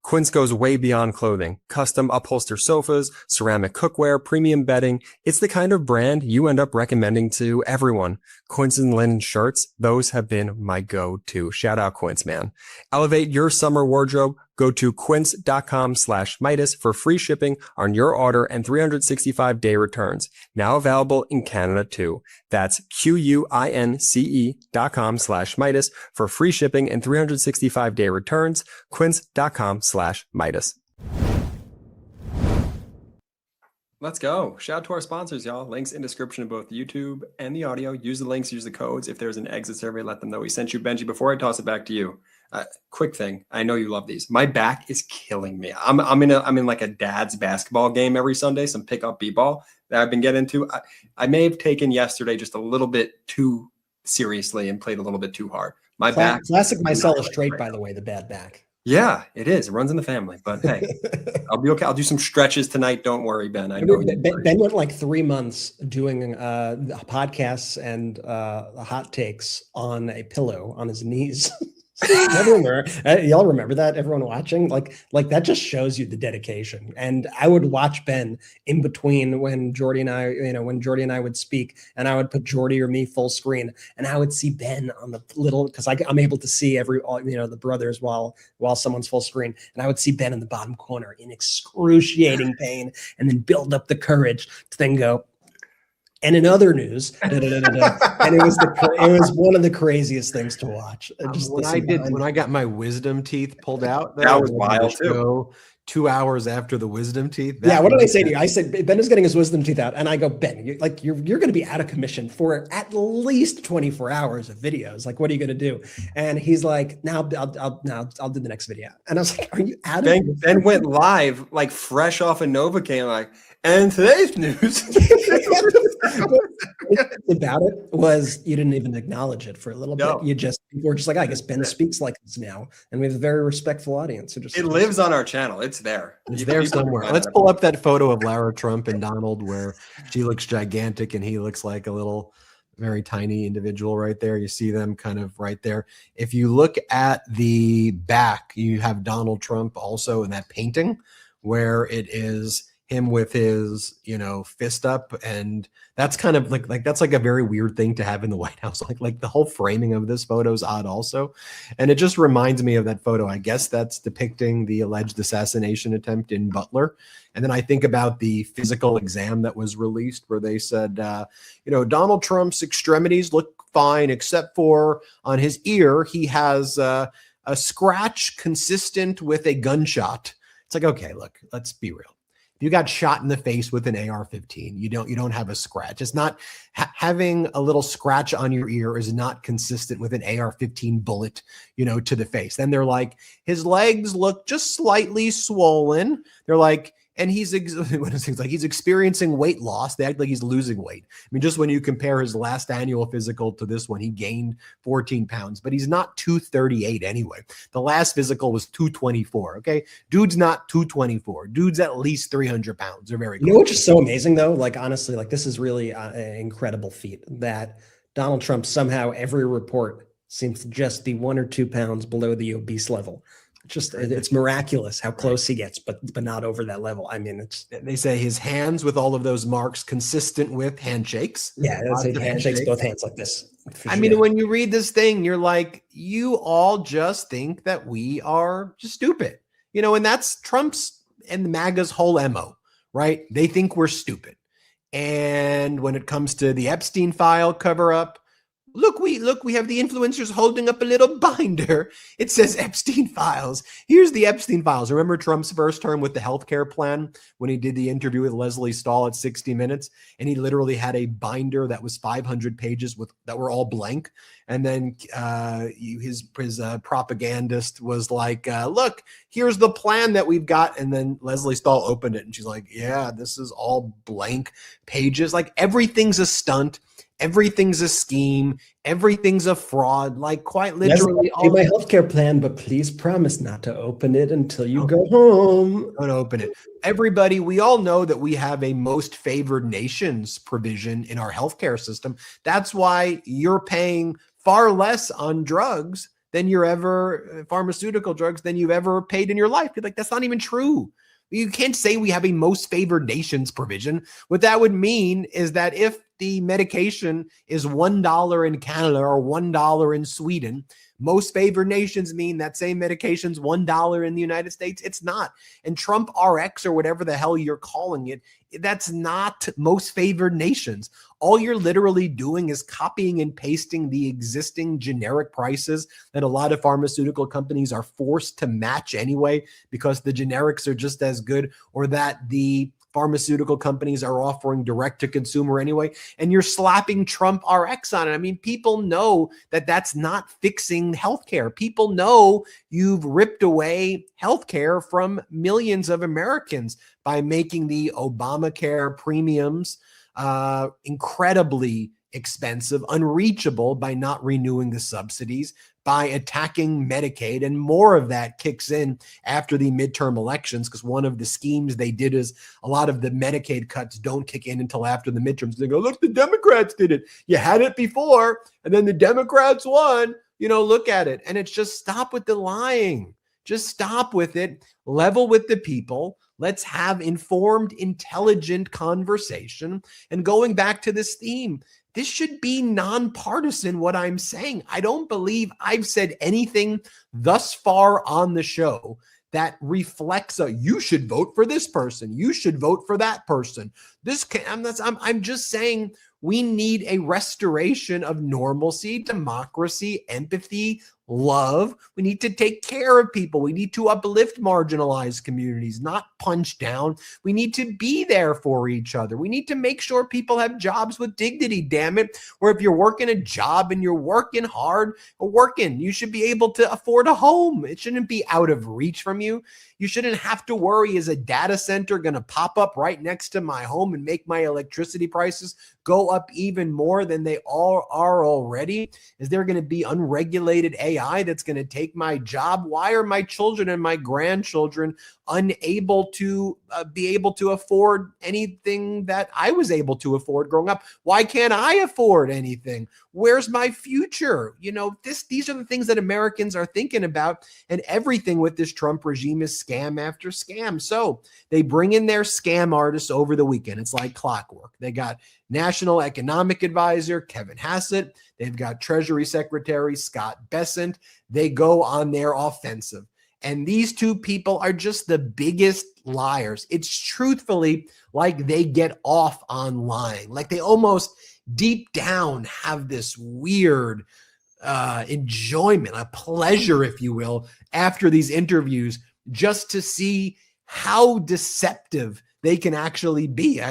Quince goes way beyond clothing. Custom upholstered sofas, ceramic cookware, premium bedding. It's the kind of brand you end up recommending to everyone. Quince and linen shirts, those have been my go-to. Shout out Quince, man. Elevate your summer wardrobe. Go to quince.com/Meidas for free shipping on your order and 365-day returns. Now available in Canada too. That's QUINCE.com/Meidas for free shipping and 365-day returns. Quince.com/Meidas. Let's go. Shout out to our sponsors, y'all. Links in description of both YouTube and the audio. Use the links, use the codes. If there's an exit survey, let them know we sent you. Benji, before I toss it back to you, quick thing. I know you love these. My back is killing me. I'm in like a dad's basketball game every Sunday, some pickup b-ball that I've been getting into. I may have taken yesterday just a little bit too seriously and played a little bit too hard. My back. Classic Mycella straight, by the way, the bad back. Yeah, it is. It runs in the family. But hey, I'll be okay. I'll do some stretches tonight. Don't worry, Ben. I know Ben went like 3 months doing podcasts and hot takes on a pillow on his knees. Y'all remember that? Everyone watching, like that just shows you the dedication. And I would watch Ben in between when Jordy and I would speak, and I would put Jordy or me full screen, and I would see Ben on the little, because I'm able to see the brothers while someone's full screen, and I would see Ben in the bottom corner in excruciating pain, and then build up the courage to then go. And in other news, and it was one of the craziest things to watch. When I got my wisdom teeth pulled out, that was wild too. 2 hours after the wisdom teeth. Yeah, what did I say to you? I said Ben is getting his wisdom teeth out, and I go, Ben, you're going to be out of commission for at least 24 hours of videos. Like, what are you going to do? And he's like, I'll do the next video. And I was like, are you out of commission? Ben went live like fresh off of Novocaine, like, and today's news about it was you didn't even acknowledge it for a little bit. You were just like, I guess Ben speaks like this now, and we have a very respectful audience. So it lives on our channel. It's there. It's there somewhere. Let's pull up that photo of Lara Trump and Donald where she looks gigantic and he looks like a little, very tiny individual right there. You see them kind of right there. If you look at the back, you have Donald Trump also in that painting where it is him with his, fist up, and that's kind of like that's like a very weird thing to have in the White House. Like the whole framing of this photo is odd also, and it just reminds me of that photo. I guess that's depicting the alleged assassination attempt in Butler, and then I think about the physical exam that was released where they said, Donald Trump's extremities look fine except for on his ear he has a scratch consistent with a gunshot. It's like, okay, look, let's be real. If you got shot in the face with an AR-15, you don't have a scratch. It's not having a little scratch on your ear is not consistent with an AR-15 bullet, to the face. Then they're like, his legs look just slightly swollen. They're like, And he's he's experiencing weight loss. They act like he's losing weight. I mean, just when you compare his last annual physical to this one, he gained 14 pounds, but he's not 238 anyway. The last physical was 224. Okay. Dude's not 224. Dude's at least 300 pounds. They're very close. You know what's just so amazing though? Like, honestly, like this is really an incredible feat that Donald Trump somehow every report seems to just be 1 or 2 pounds below the obese level. It's miraculous how close he gets, but not over that level. I mean, they say his hands with all of those marks consistent with handshakes. Yeah, handshakes, both hands like this. I mean, when you read this thing, you're like, you all just think that we are just stupid, and that's Trump's and the MAGA's whole MO, right? They think we're stupid. And when it comes to the Epstein file cover up, Look, we have the influencers holding up a little binder. It says Epstein files. Here's the Epstein files. Remember Trump's first term with the healthcare plan when he did the interview with Leslie Stahl at 60 Minutes, and he literally had a binder that was 500 pages that were all blank. And then his propagandist was like, look, here's the plan that we've got. And then Leslie Stahl opened it and she's like, yeah, this is all blank pages. Like everything's a stunt. Everything's a scheme. Everything's a fraud. Like quite literally. Yes, my healthcare plan, but please promise not to open it until you go home. Don't open it. Everybody, we all know that we have a most favored nations provision in our healthcare system. That's why you're paying far less on drugs than pharmaceutical drugs than you've ever paid in your life. You're like, that's not even true. You can't say we have a most favored nations provision. What that would mean is that if the medication is $1 in Canada or $1 in Sweden, most favored nations mean that same medication's $1 in the United States. It's not. And Trump RX or whatever the hell you're calling it, that's not most favored nations. All you're literally doing is copying and pasting the existing generic prices that a lot of pharmaceutical companies are forced to match anyway because the generics are just as good, or that the pharmaceutical companies are offering direct to consumer anyway, and you're slapping Trump RX on it. I mean, people know that that's not fixing healthcare. People know you've ripped away healthcare from millions of Americans by making the Obamacare premiums incredibly expensive, unreachable by not renewing the subsidies, by attacking Medicaid. And more of that kicks in after the midterm elections, because one of the schemes they did is a lot of the Medicaid cuts don't kick in until after the midterms. They go, look, the Democrats did it. You had it before, and then the Democrats won. Look at it. And it's just stop with the lying. Just stop with it. Level with the people. Let's have informed, intelligent conversation. And going back to this theme, this should be nonpartisan, what I'm saying. I don't believe I've said anything thus far on the show that reflects you should vote for this person. You should vote for that person. I'm just saying we need a restoration of normalcy, democracy, empathy, love. We need to take care of people. We need to uplift marginalized communities, not punch down. We need to be there for each other. We need to make sure people have jobs with dignity, damn it. Or if you're working a job and you're working hard or you should be able to afford a home. It shouldn't be out of reach from you. You shouldn't have to worry, is a data center going to pop up right next to my home and make my electricity prices go up even more than they all are already? Is there going to be unregulated AI that's going to take my job? Why are my children and my grandchildren unable to be able to afford anything that I was able to afford growing up? Why can't I afford anything? Where's my future? These are the things that Americans are thinking about, and everything with this Trump regime is scam after scam. So they bring in their scam artists over the weekend. It's like clockwork. They got National Economic Advisor Kevin Hassett. They've got Treasury Secretary Scott Bessent. They go on their offensive. And these two people are just the biggest liars. It's truthfully like they get off on lying. Like they almost deep down have this weird enjoyment, a pleasure, if you will, after these interviews, just to see how deceptive they can actually be.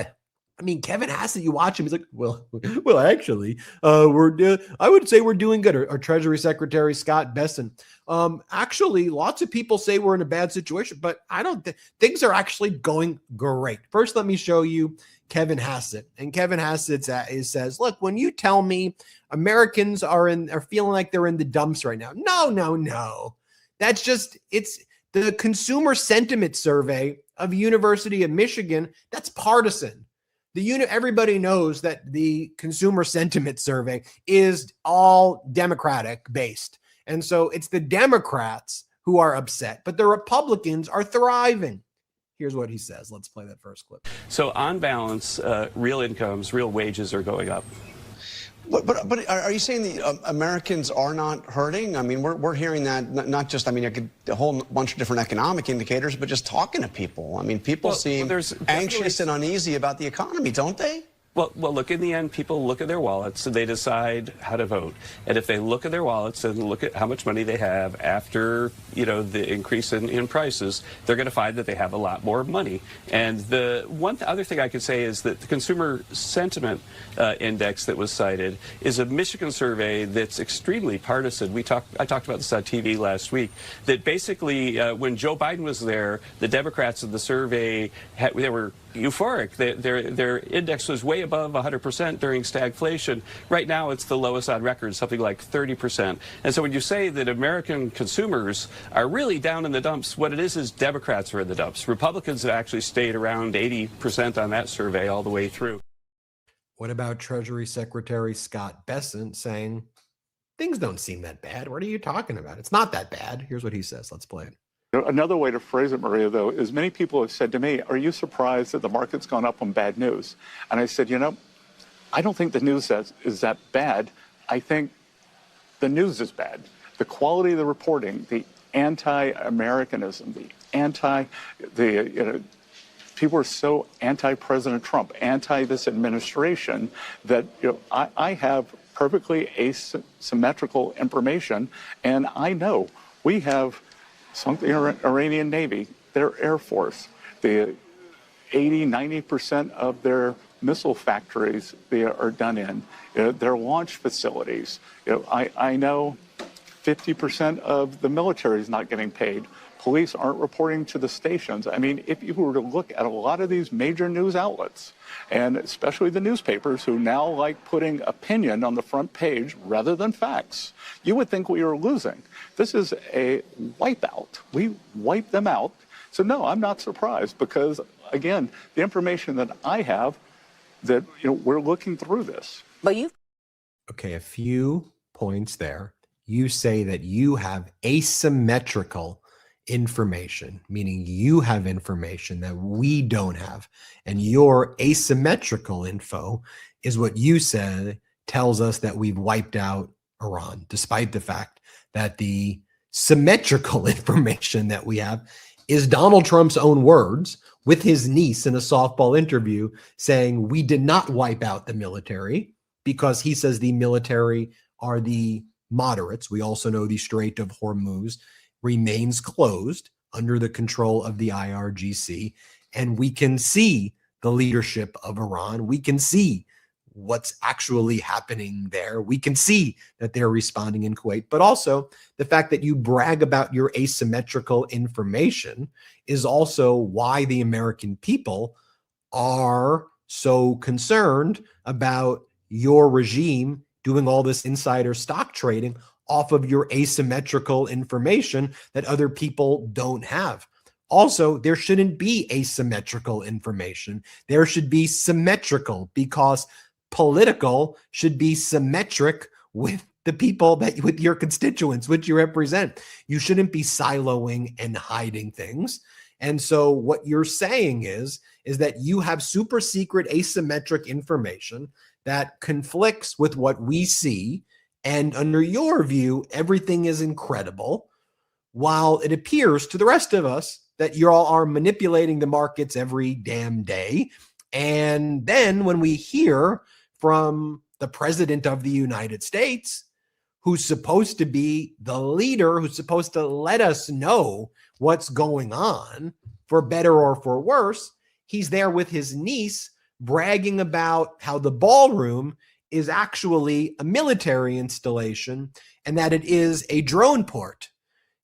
I mean, Kevin Hassett, you watch him, he's like, well, actually, I would say we're doing good. Or Treasury Secretary Scott Bessent. Actually, lots of people say we're in a bad situation, but I don't think things are actually going great. First, let me show you Kevin Hassett. And Kevin Hassett says, look, when you tell me Americans are feeling like they're in the dumps right now. No. That's just, it's the consumer sentiment survey of University of Michigan. That's partisan. Everybody knows that the consumer sentiment survey is all Democratic based. And so it's the Democrats who are upset, but the Republicans are thriving. Here's what he says. Let's play that first clip. So on balance, real incomes, real wages are going up. But are you saying the Americans are not hurting? I mean, we're hearing that not just, I mean, a whole bunch of different economic indicators, but just talking to people. I mean, people seem anxious and uneasy about the economy, don't they? Well, look, in the end, people look at their wallets and they decide how to vote. And if they look at their wallets and look at how much money they have after, the increase in prices, they're going to find that they have a lot more money. And the other thing I could say is that the consumer sentiment index that was cited is a Michigan survey that's extremely partisan. I talked about this on TV last week, that basically when Joe Biden was there, the Democrats in the survey, they were euphoric. Their index was way above 100% during stagflation. Right now, it's the lowest on record, something like 30%. And so when you say that American consumers are really down in the dumps, what it is Democrats are in the dumps. Republicans have actually stayed around 80% on that survey all the way through. What about Treasury Secretary Scott Bessent saying, things don't seem that bad? What are you talking about? It's not that bad. Here's what he says. Let's play it. Another way to phrase it, Maria, though, is many people have said to me, are you surprised that the market's gone up on bad news? And I said, I don't think the news is that bad. I think the news is bad. The quality of the reporting, the anti-Americanism, people are so anti-President Trump, anti this administration that I have perfectly asymmetrical information, and I know we have sunk the Iranian Navy, their Air Force, the 80-90% of their missile factories they are done in, their launch facilities. I know 50% of the military is not getting paid. Police aren't reporting to the stations. I mean, if you were to look at a lot of these major news outlets, and especially the newspapers who now like putting opinion on the front page rather than facts, you would think we are losing. This is a wipeout. We wipe them out. So no, I'm not surprised because, again, the information that I have that, we're looking through this. But okay, a few points there. You say that you have asymmetrical information, meaning you have information that we don't have. And your asymmetrical info is what you said tells us that we've wiped out Iran, despite the fact that the symmetrical information that we have is Donald Trump's own words with his niece in a softball interview saying we did not wipe out the military because he says the military are the moderates. We also know the Strait of Hormuz remains closed under the control of the IRGC. And we can see the leadership of Iran. We can see what's actually happening there. We can see that they're responding in Kuwait, but also the fact that you brag about your asymmetrical information is also why the American people are so concerned about your regime doing all this insider stock trading off of your asymmetrical information that other people don't have. Also, there shouldn't be asymmetrical information. There should be symmetrical, because political should be symmetric with the people with your constituents, which you represent. You shouldn't be siloing and hiding things. And so what you're saying is that you have super secret asymmetric information that conflicts with what we see. And under your view, everything is incredible, while it appears to the rest of us that you all are manipulating the markets every damn day. And then when we hear from the president of the United States, who's supposed to be the leader, who's supposed to let us know what's going on, for better or for worse, he's there with his niece bragging about how the ballroom is actually a military installation and that it is a drone port,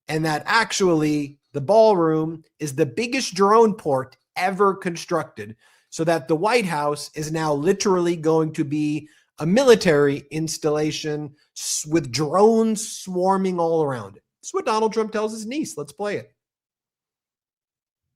and that actually the ballroom is the biggest drone port ever constructed, so that the White House is now literally going to be a military installation with drones swarming all around it. This is what Donald Trump tells his niece. Let's play it.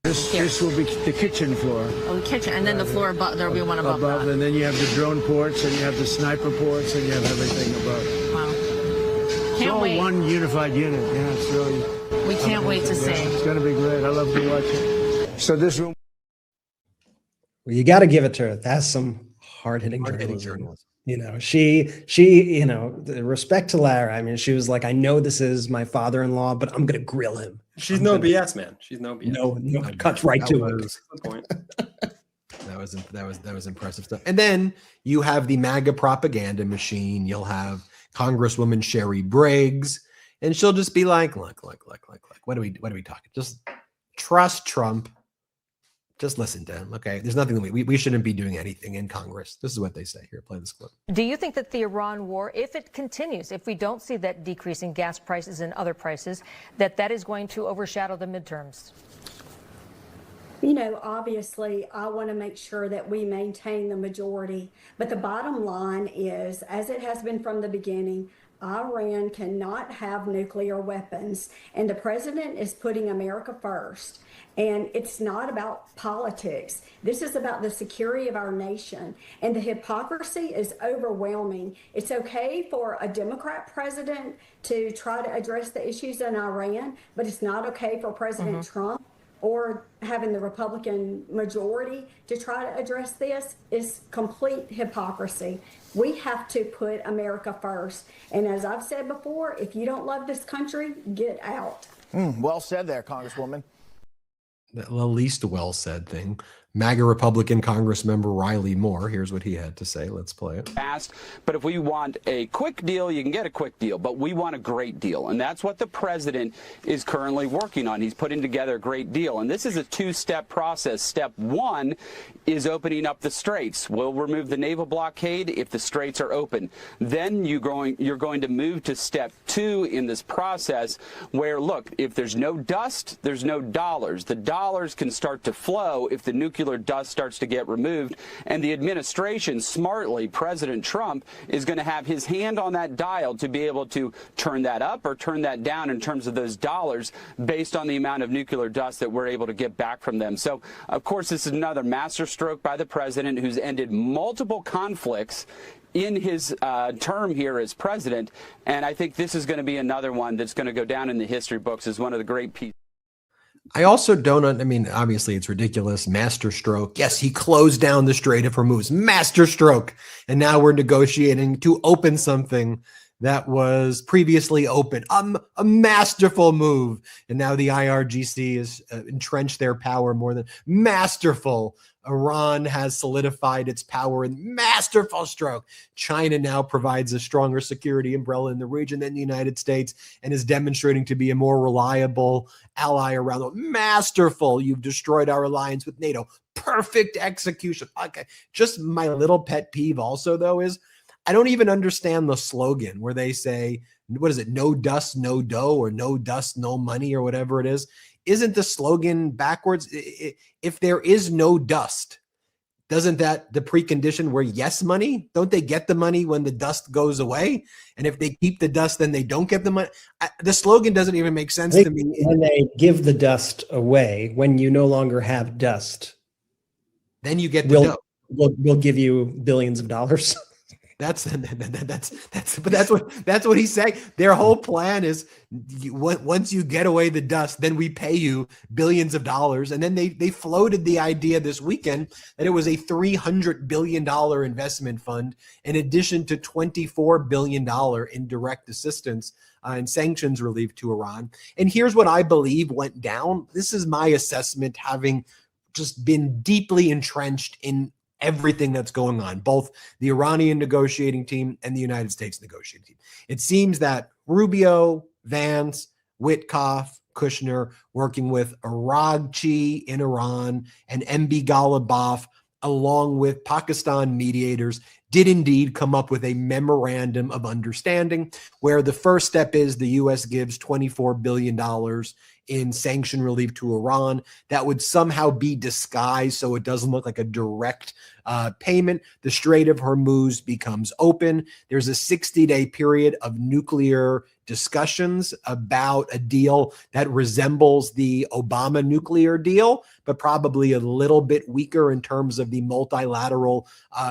This will be the kitchen floor. Oh, the kitchen, and then the floor above. There'll be one above that. And then you have the drone ports, and you have the sniper ports, and you have everything above. Wow! Can't wait. One unified unit. Yeah, it's really. We can't wait to see. It's going to be great. I love to watch it. So this room. Well, you got to give it to her. That's some hard-hitting journalism. You know, she, you know, the respect to Lara. I mean, she was like, I know this is my father-in-law, but I'm going to grill him. She's no BS, man. She's no BS. No, cuts right to it. Point. That was impressive stuff. And then you have the MAGA propaganda machine. You'll have Congresswoman Sherry Briggs, and she'll just be like, look. What are we talking? Just trust Trump. Just listen to him, okay? There's nothing that we shouldn't be doing anything in Congress. This is what they say. Here, play this clip. Do you think that the Iran war, if it continues, if we don't see that decrease in gas prices and other prices, that is going to overshadow the midterms? You know, obviously, I want to make sure that we maintain the majority. But the bottom line is, as it has been from the beginning, Iran cannot have nuclear weapons. And the president is putting America first. And it's not about politics. This is about the security of our nation. And the hypocrisy is overwhelming. It's okay for a Democrat president to try to address the issues in Iran, but it's not okay for President Trump or having the Republican majority to try to address this. Is complete hypocrisy. We have to put America first. And as I've said before, if you don't love this country, get out. Well said there, Congresswoman. The least well said thing. MAGA Republican Congressmember Riley Moore. Here's what he had to say. Let's play it. Fast, but if we want a quick deal, you can get a quick deal, but we want a great deal. And that's what the president is currently working on. He's putting together a great deal. And this is a two-step process. Step one is opening up the straits. We'll remove the naval blockade if the straits are open. Then you're going to move to step two in this process where, look, if there's no dust, there's no dollars. The dollars can start to flow if the nuclear dust starts to get removed, and the administration, smartly, President Trump, is going to have his hand on that dial to be able to turn that up or turn that down in terms of those dollars based on the amount of nuclear dust that we're able to get back from them. So, of course, this is another masterstroke by the president who's ended multiple conflicts in his term here as president, and I think this is going to be another one that's going to go down in the history books as one of the great pieces. I also don't, I mean, obviously it's ridiculous. Masterstroke. Yes, he closed down the Strait of Hormuz. Masterstroke. And now we're negotiating to open something that was previously open. A masterful move. And now the IRGC has entrenched their power more than masterful. Iran has solidified its power in masterful stroke. China now provides a stronger security umbrella in the region than the United States and is demonstrating to be a more reliable ally around the world. Masterful. You've destroyed our alliance with NATO. Perfect execution. Okay. Just my little pet peeve also, though, is I don't even understand the slogan where they say, what is it? No dust, no dough, or no dust, no money, or whatever it is. Isn't the slogan backwards? If there is no dust, doesn't that the precondition where yes money? Don't they get the money when the dust goes away? And if they keep the dust, then they don't get the money. The slogan doesn't even make sense to me. When they give the dust away, when you no longer have dust, then you get the dough. We'll give you billions of dollars. That's what he's saying. Their whole plan is once you get away the dust, then we pay you billions of dollars. And then they floated the idea this weekend that it was a $300 billion investment fund in addition to $24 billion in direct assistance and sanctions relief to Iran. And here's what I believe went down. This is my assessment, having just been deeply entrenched in everything that's going on, both the Iranian negotiating team and the United States negotiating team. It seems that Rubio, Vance, Witkoff, Kushner, working with Aragchi in Iran and MB Ghalibaf along with Pakistan mediators, did indeed come up with a memorandum of understanding where the first step is the U.S. gives $24 billion in sanction relief to Iran. That would somehow be disguised so it doesn't look like a direct payment. The Strait of Hormuz becomes open. There's a 60-day period of nuclear discussions about a deal that resembles the Obama nuclear deal, but probably a little bit weaker in terms of the multilateral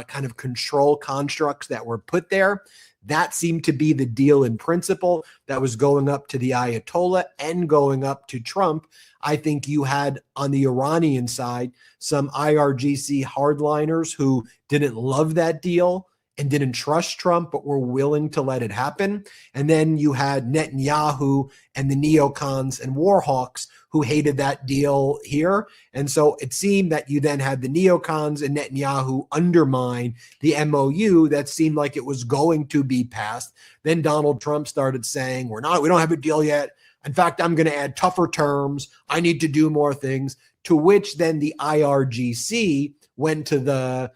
kind of control constructs that were put there. That seemed to be the deal in principle that was going up to the Ayatollah and going up to Trump. I think you had on the Iranian side some IRGC hardliners who didn't love that deal and didn't trust Trump, but were willing to let it happen. And then you had Netanyahu and the neocons and warhawks who hated that deal here. And so it seemed that you then had the neocons and Netanyahu undermine the MOU that seemed like it was going to be passed. Then Donald Trump started saying, we don't have a deal yet. In fact, I'm going to add tougher terms. I need to do more things, to which then the IRGC went to the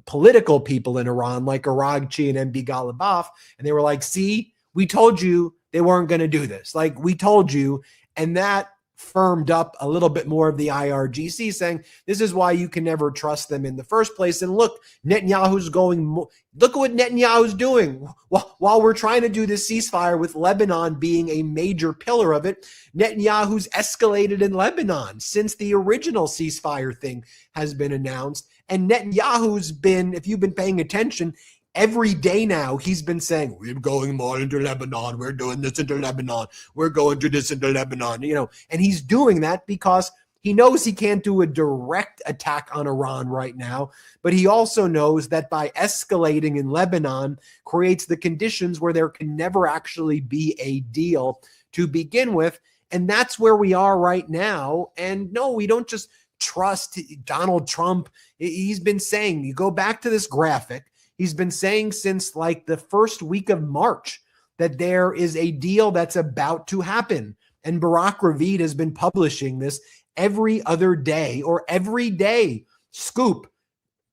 political people in Iran like Aragchi and MB Ghalibaf, and they were like, see, we told you they weren't going to do this. Like, we told you. And that firmed up a little bit more of the IRGC saying, this is why you can never trust them in the first place. And look, Netanyahu's look at what Netanyahu's doing. While we're trying to do this ceasefire with Lebanon being a major pillar of it, Netanyahu's escalated in Lebanon since the original ceasefire thing has been announced. And Netanyahu's been, if you've been paying attention, every day now he's been saying, we're going more into Lebanon, we're doing this into Lebanon, we're going to this into Lebanon, and he's doing that because he knows he can't do a direct attack on Iran right now, but he also knows that by escalating in Lebanon creates the conditions where there can never actually be a deal to begin with. And that's where we are right now. And no, we don't just trust Donald Trump. He's been saying, you go back to this graphic, he's been saying since like the first week of March that there is a deal that's about to happen. And Barack Ravid has been publishing this every other day or every day. Scoop,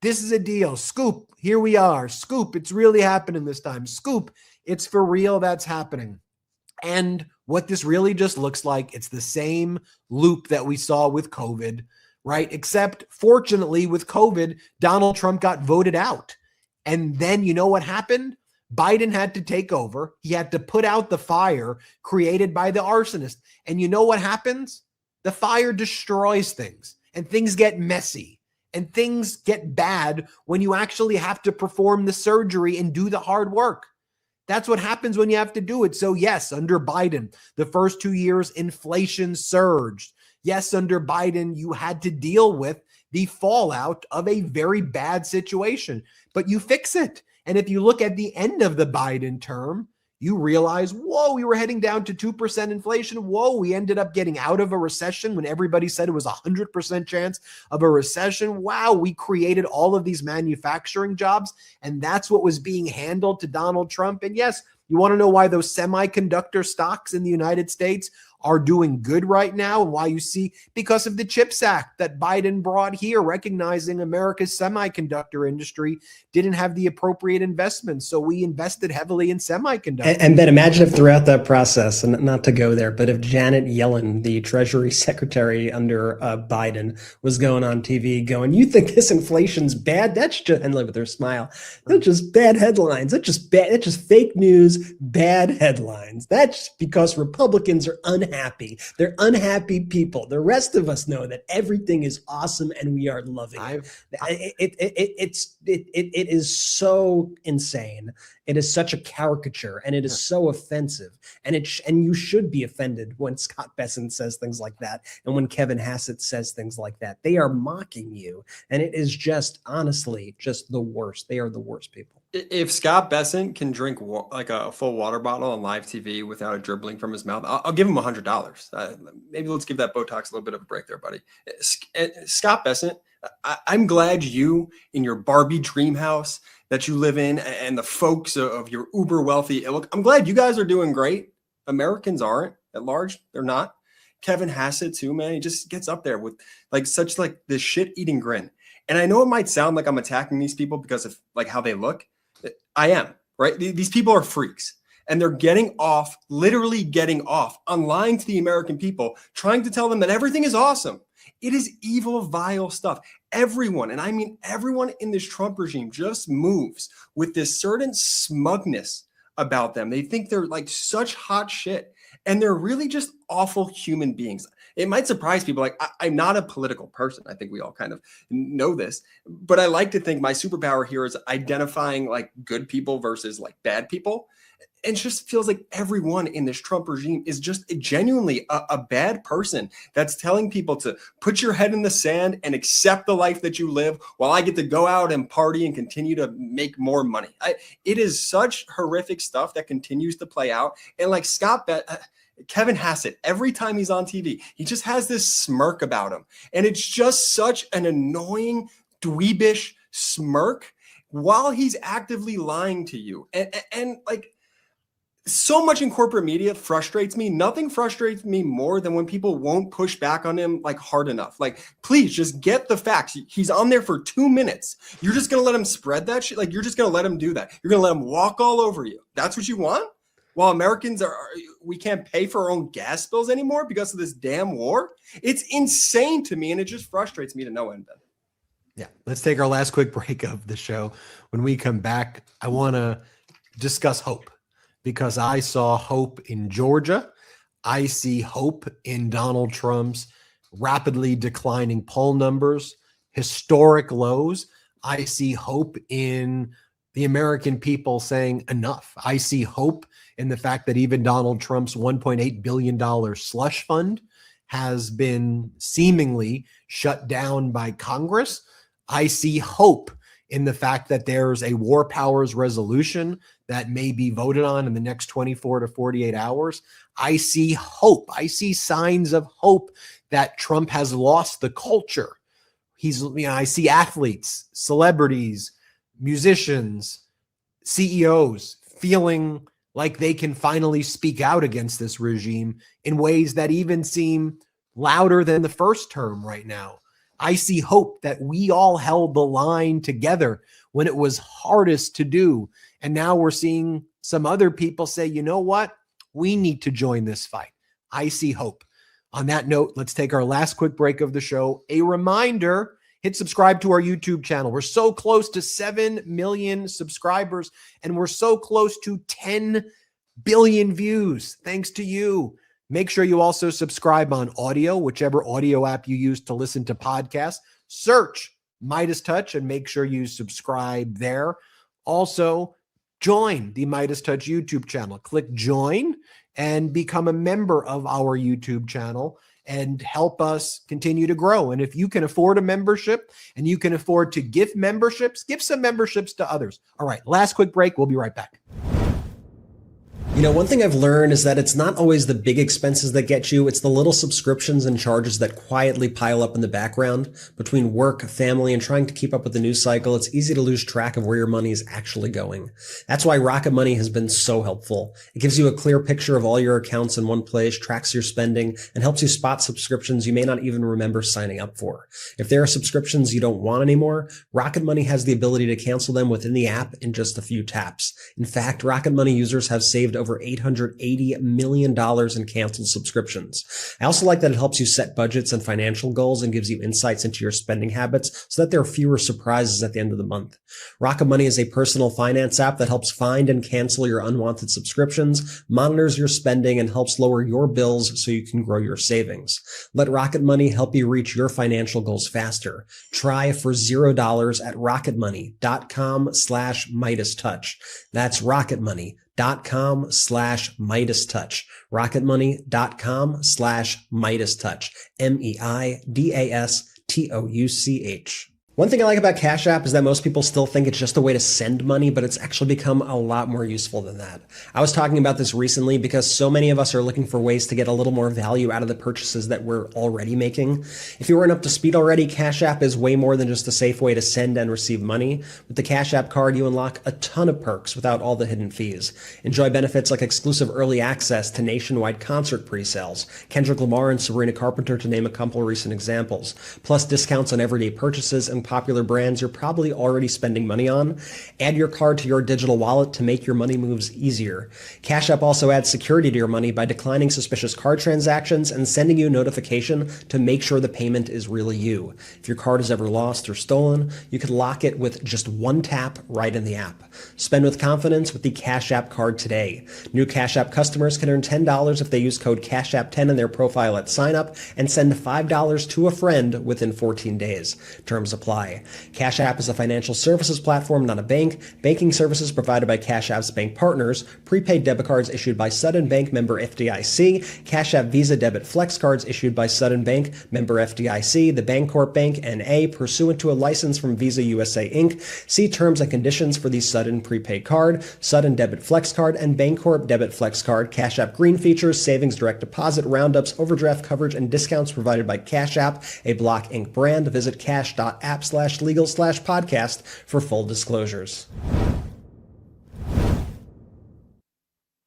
this is a deal. Scoop, here we are. Scoop, it's really happening this time. Scoop, it's for real, that's happening. And what this really just looks like, it's the same loop that we saw with COVID, right? Except fortunately with COVID, Donald Trump got voted out. And then you know what happened? Biden had to take over. He had to put out the fire created by the arsonist. And you know what happens? The fire destroys things and things get messy and things get bad when you actually have to perform the surgery and do the hard work. That's what happens when you have to do it. So yes, under Biden, the first 2 years, inflation surged. Yes, under Biden, you had to deal with the fallout of a very bad situation, but you fix it. And if you look at the end of the Biden term, you realize, whoa, we were heading down to 2% inflation. Whoa, we ended up getting out of a recession when everybody said it was a 100% chance of a recession. Wow, we created all of these manufacturing jobs, and that's what was being handled to Donald Trump. And yes, you want to know why those semiconductor stocks in the United States are doing good right now, and why you see, because of the CHIPS Act that Biden brought here, recognizing America's semiconductor industry didn't have the appropriate investments. So we invested heavily in semiconductors. And Ben, imagine if throughout that process, and not to go there, but if Janet Yellen, the Treasury Secretary under Biden, was going on TV going, you think this inflation's bad? That's just, and look with her smile, that's just bad headlines. That's just bad. That's just fake news, bad headlines. That's because Republicans are unhappy. They're unhappy people. The rest of us know that everything is awesome and we are loving it. It is so insane. It is such a caricature, and it is so offensive. And you should be offended when Scott Bessent says things like that, and when Kevin Hassett says things like that. They are mocking you, and it is just honestly just the worst. They are the worst people. If Scott Bessent can drink like a full water bottle on live TV without it dribbling from his mouth, I'll give him $100. Maybe let's give that Botox a little bit of a break there, buddy. Scott Bessent, I'm glad you, in your Barbie dream house that you live in, and the folks of your uber wealthy ilk, I'm glad you guys are doing great. Americans aren't at large. They're not. Kevin Hassett too, man. He just gets up there with like this shit eating grin. And I know it might sound like I'm attacking these people because of like how they look. I am, right? These people are freaks. And they're getting off, literally getting off on lying to the American people, trying to tell them that everything is awesome. It is evil, vile stuff. Everyone, and I mean everyone in this Trump regime, just moves with this certain smugness about them. They think they're like such hot shit, and they're really just awful human beings. It might surprise people. Like, I'm not a political person. I think we all kind of know this, but I like to think my superpower here is identifying like good people versus like bad people. It just feels like everyone in this Trump regime is just genuinely a bad person that's telling people to put your head in the sand and accept the life that you live while I get to go out and party and continue to make more money. It is such horrific stuff that continues to play out. And like Kevin Hassett, every time he's on TV, he just has this smirk about him. And it's just such an annoying, dweebish smirk while he's actively lying to you. And like, so much in corporate media frustrates me. Nothing frustrates me more than when people won't push back on him like hard enough. Like, please just get the facts. He's on there for 2 minutes. You're just going to let him spread that shit? Like, you're just going to let him do that. You're going to let him walk all over you. That's what you want? While Americans we can't pay for our own gas bills anymore because of this damn war? It's insane to me, and it just frustrates me to no end. Yeah. Let's take our last quick break of the show. When we come back, I want to discuss hope. Because I saw hope in Georgia. I see hope in Donald Trump's rapidly declining poll numbers, historic lows. I see hope in the American people saying enough. I see hope in the fact that even Donald Trump's $1.8 billion slush fund has been seemingly shut down by Congress. I see hope in the fact that there's a war powers resolution that may be voted on in the next 24 to 48 hours. I see hope. I see signs of hope that Trump has lost the culture. I see athletes, celebrities, musicians, CEOs feeling like they can finally speak out against this regime in ways that even seem louder than the first term right now. I see hope that we all held the line together when it was hardest to do. And now we're seeing some other people say, you know what? We need to join this fight. I see hope. On that note, let's take our last quick break of the show. A reminder, hit subscribe to our YouTube channel. We're so close to 7 million subscribers, and we're so close to 10 billion views. Thanks to you. Make sure you also subscribe on audio, whichever audio app you use to listen to podcasts. Search MeidasTouch and make sure you subscribe there. Also, join the MeidasTouch YouTube channel. Click join and become a member of our YouTube channel and help us continue to grow. And if you can afford a membership and you can afford to give memberships, give some memberships to others. All right, last quick break. We'll be right back. You know, one thing I've learned is that it's not always the big expenses that get you. It's the little subscriptions and charges that quietly pile up in the background. Between work, family, and trying to keep up with the news cycle, it's easy to lose track of where your money is actually going. That's why Rocket Money has been so helpful. It gives you a clear picture of all your accounts in one place, tracks your spending, and helps you spot subscriptions you may not even remember signing up for. If there are subscriptions you don't want anymore, Rocket Money has the ability to cancel them within the app in just a few taps. In fact, Rocket Money users have saved over $880 million in canceled subscriptions. I also like that it helps you set budgets and financial goals and gives you insights into your spending habits so that there are fewer surprises at the end of the month. Rocket Money is a personal finance app that helps find and cancel your unwanted subscriptions, monitors your spending, and helps lower your bills so you can grow your savings. Let Rocket Money help you reach your financial goals faster. Try for $0 at rocketmoney.com/MeidasTouch. That's rocketmoney.com/MeidasTouch. rocketmoney.com/MeidasTouch. MEIDASTOUCH. One thing I like about Cash App is that most people still think it's just a way to send money, but it's actually become a lot more useful than that. I was talking about this recently because so many of us are looking for ways to get a little more value out of the purchases that we're already making. If you weren't up to speed already, Cash App is way more than just a safe way to send and receive money. With the Cash App card, you unlock a ton of perks without all the hidden fees. Enjoy benefits like exclusive early access to nationwide concert pre-sales, Kendrick Lamar and Sabrina Carpenter to name a couple recent examples, plus discounts on everyday purchases and popular brands you're probably already spending money on. Add your card to your digital wallet to make your money moves easier. Cash App also adds security to your money by declining suspicious card transactions and sending you a notification to make sure the payment is really you. If your card is ever lost or stolen, you can lock it with just one tap right in the app. Spend with confidence with the Cash App card today. New Cash App customers can earn $10 if they use code CashApp10 in their profile at sign up and send $5 to a friend within 14 days. Terms apply. Cash App is a financial services platform, not a bank. Banking services provided by Cash App's bank partners. Prepaid debit cards issued by Sudden Bank, member FDIC. Cash App Visa Debit Flex cards issued by Sudden Bank, member FDIC. The Bancorp Bank N.A. pursuant to a license from Visa USA Inc. See terms and conditions for the Sudden Prepaid Card, Sudden Debit Flex Card, and Bancorp Debit Flex Card. Cash App Green features, savings, direct deposit, roundups, overdraft coverage, and discounts provided by Cash App, a Block Inc. brand. Visit cash.app/legal/podcast for full disclosures.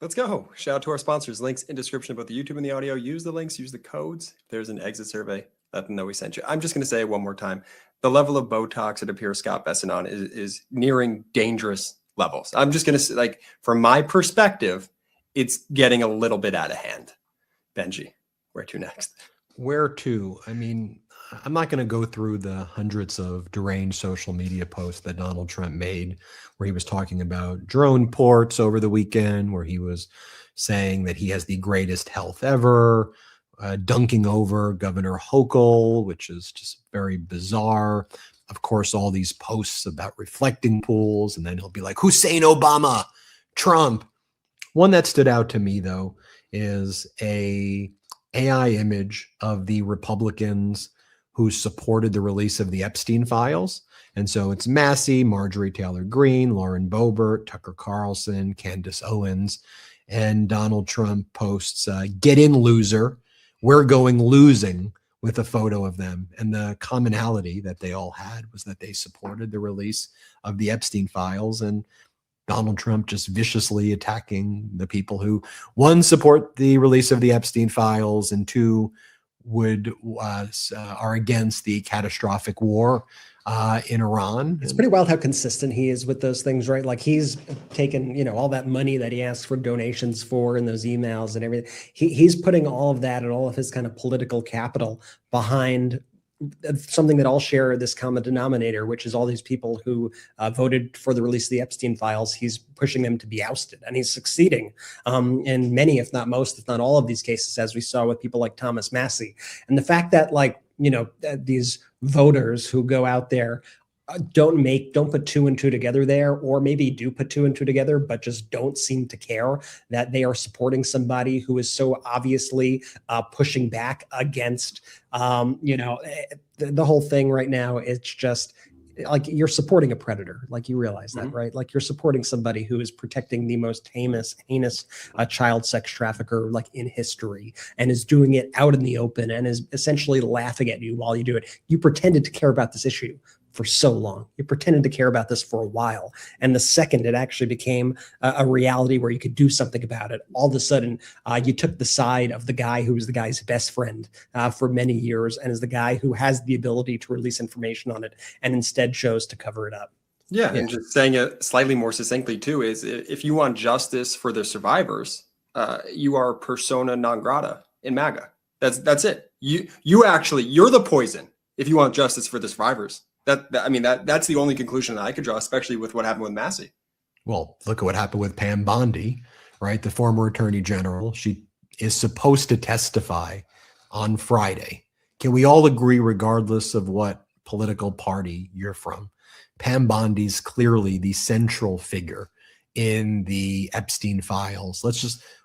Let's go. Shout out to our sponsors. Links in description of both the YouTube and the audio. Use the links, use the codes. If there's an exit survey, let them know we sent you. I'm just going to say it one more time. The level of Botox it appears Scott Besson on is nearing dangerous levels. I'm just going to say, like, from my perspective, it's getting a little bit out of hand. Benji, where to next? Where to? I mean, I'm not going to go through the hundreds of deranged social media posts that Donald Trump made where he was talking about drone ports over the weekend, where he was saying that he has the greatest health ever, dunking over Governor Hochul, which is just very bizarre. Of course, all these posts about reflecting pools, and then he'll be like, Hussein Obama, Trump. One that stood out to me, though, is a AI image of the Republicans who supported the release of the Epstein files. And so it's Massey, Marjorie Taylor Greene, Lauren Boebert, Tucker Carlson, Candace Owens, and Donald Trump posts, get in, loser. We're going losing, with a photo of them. And the commonality that they all had was that they supported the release of the Epstein files, and Donald Trump just viciously attacking the people who, one, support the release of the Epstein files, and two, are against the catastrophic war in Iran. It's pretty wild how consistent he is with those things, right? Like, he's taken, all that money that he asks for donations for in those emails and everything. He's putting all of that and all of his kind of political capital behind something that all share this common denominator, which is all these people who voted for the release of the Epstein files. He's pushing them to be ousted, and he's succeeding in many, if not most, if not all of these cases, as we saw with people like Thomas Massey. And the fact that, these voters who go out there don't put two and two together there, or maybe do put two and two together, but just don't seem to care that they are supporting somebody who is so obviously pushing back against, the whole thing right now. It's just like you're supporting a predator. Like, you realize that, right? Like, you're supporting somebody who is protecting the most heinous child sex trafficker in history, and is doing it out in the open, and is essentially laughing at you while you do it. You pretended to care about this issue for so long. You pretended to care about this for a while. And the second it actually became a reality where you could do something about it, all of a sudden you took the side of the guy who was the guy's best friend for many years, and is the guy who has the ability to release information on it, and instead chose to cover it up. Yeah. And just saying it slightly more succinctly too, is if you want justice for the survivors, you are persona non grata in MAGA. That's it. You're the poison if you want justice for the survivors. That's the only conclusion that I could draw, especially with what happened with Massey. Well, look at what happened with Pam Bondi, right? The former attorney general. She is supposed to testify on Friday. Can we all agree, regardless of what political party you're from, Pam Bondi's clearly the central figure in the Epstein files?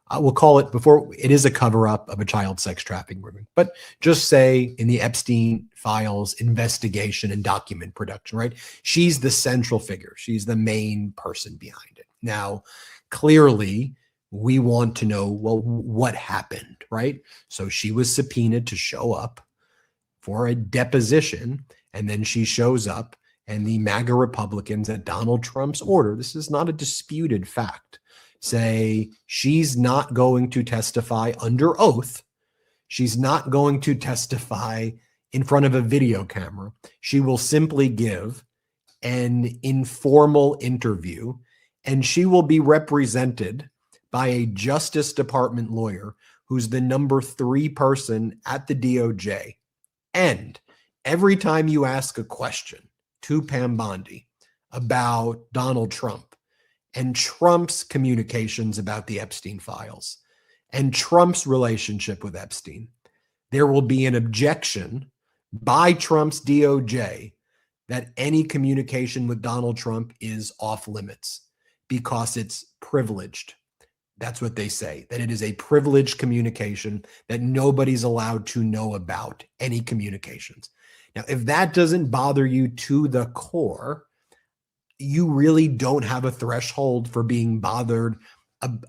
We'll call it, before it is a cover-up of a child sex trafficking ring, but just say in the Epstein files investigation and document production, right? She's the central figure. She's the main person behind it. Now, clearly, we want to know, well, what happened, right? So she was subpoenaed to show up for a deposition, and then she shows up, and the MAGA Republicans at Donald Trump's order, this is not a disputed fact, say she's not going to testify under oath. She's not going to testify in front of a video camera. She will simply give an informal interview, and she will be represented by a Justice Department lawyer who's the number 3 person at the DOJ. And every time you ask a question to Pam Bondi about Donald Trump and Trump's communications about the Epstein files and Trump's relationship with Epstein, there will be an objection by Trump's DOJ that any communication with Donald Trump is off limits because it's privileged. That's what they say, that it is a privileged communication, that nobody's allowed to know about any communications. Now, if that doesn't bother you to the core, you really don't have a threshold for being bothered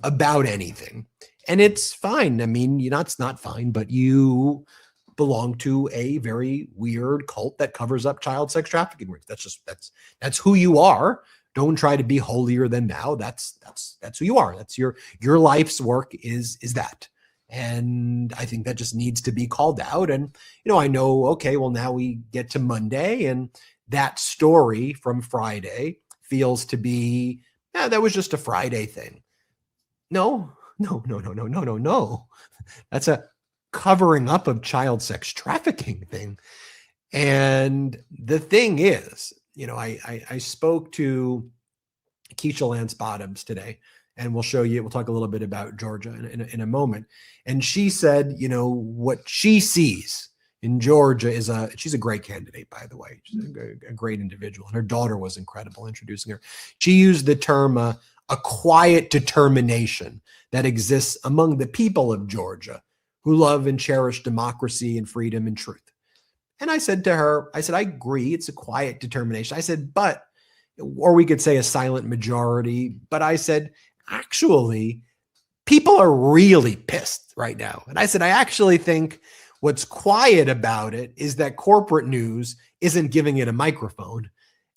about anything. And it's fine. I mean, it's not fine, but you belong to a very weird cult that covers up child sex trafficking rings. That's who you are. Don't try to be holier than thou. That's who you are. That's your life's work is that. And I think that just needs to be called out. And, I know, okay, well, now we get to Monday, and that story from Friday feels to be, that was just a Friday thing. No. That's a covering up of child sex trafficking thing. And the thing is, I spoke to Keisha Lance Bottoms today, and we'll talk a little bit about Georgia in a moment. And she said, what she sees in Georgia is she's a great candidate, by the way. She's a great individual. And her daughter was incredible introducing her. She used the term a quiet determination that exists among the people of Georgia who love and cherish democracy and freedom and truth. And I said to her, I agree, it's a quiet determination. I said, or we could say a silent majority, but I said, actually, people are really pissed right now. And I said, I actually think what's quiet about it is that corporate news isn't giving it a microphone.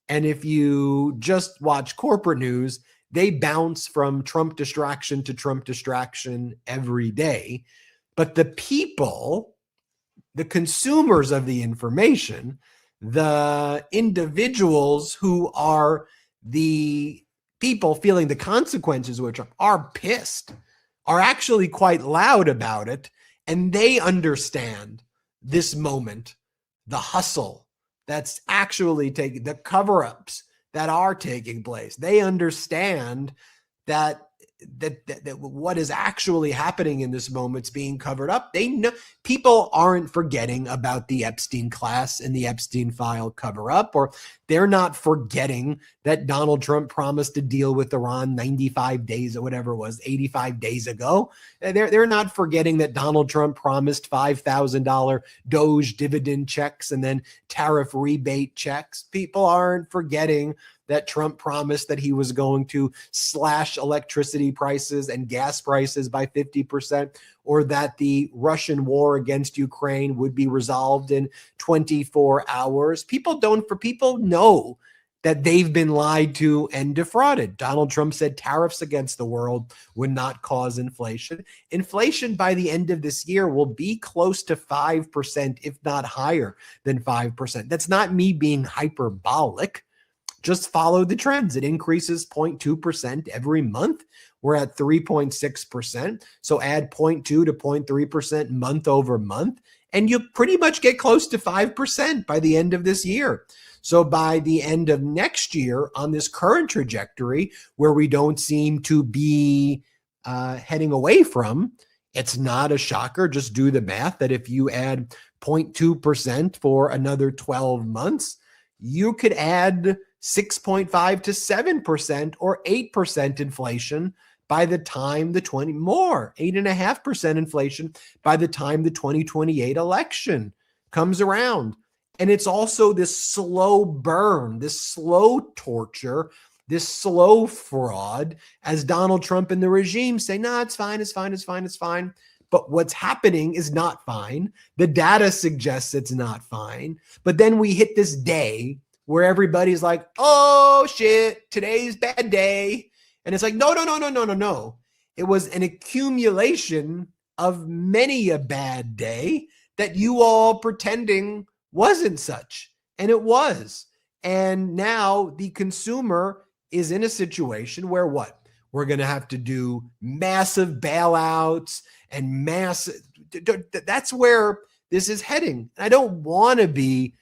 And if you just watch corporate news, they bounce from Trump distraction to Trump distraction every day. But the people, the consumers of the information, the individuals who are the people feeling the consequences, which are pissed, are actually quite loud about it. And they understand this moment, the hustle that's actually taking, the cover-ups that are taking place. They understand that what is actually happening in this moment is being covered up. They know people aren't forgetting about the Epstein class and the Epstein file cover up, or they're not forgetting that Donald Trump promised to deal with Iran 95 days or whatever it was, 85 days ago. They're not forgetting that Donald Trump promised $5,000 Doge dividend checks and then tariff rebate checks. People aren't forgetting that Trump promised that he was going to slash electricity prices and gas prices by 50%, or that the Russian war against Ukraine would be resolved in 24 hours. People know that they've been lied to and defrauded. Donald Trump said tariffs against the world would not cause inflation. Inflation by the end of this year will be close to 5%, if not higher than 5%. That's not me being hyperbolic. Just follow the trends. It increases 0.2% every month. We're at 3.6%. So add 0.2 to 0.3% month over month, and you pretty much get close to 5% by the end of this year. So by the end of next year, on this current trajectory where we don't seem to be heading away from, it's not a shocker. Just do the math that if you add 0.2% for another 12 months, you could add 6.5 to 7% or 8% inflation by the time 8.5% inflation by the time the 2028 election comes around. And it's also this slow burn, this slow torture, this slow fraud, as Donald Trump and the regime say, no, it's fine, it's fine, it's fine, it's fine. But what's happening is not fine. The data suggests it's not fine. But then we hit this day where everybody's like, oh shit, today's bad day. And it's like, no. It was an accumulation of many a bad day that you all pretending wasn't such, and it was. And now the consumer is in a situation where what? We're going to have to do massive bailouts and massive. That's where this is heading. I don't want to be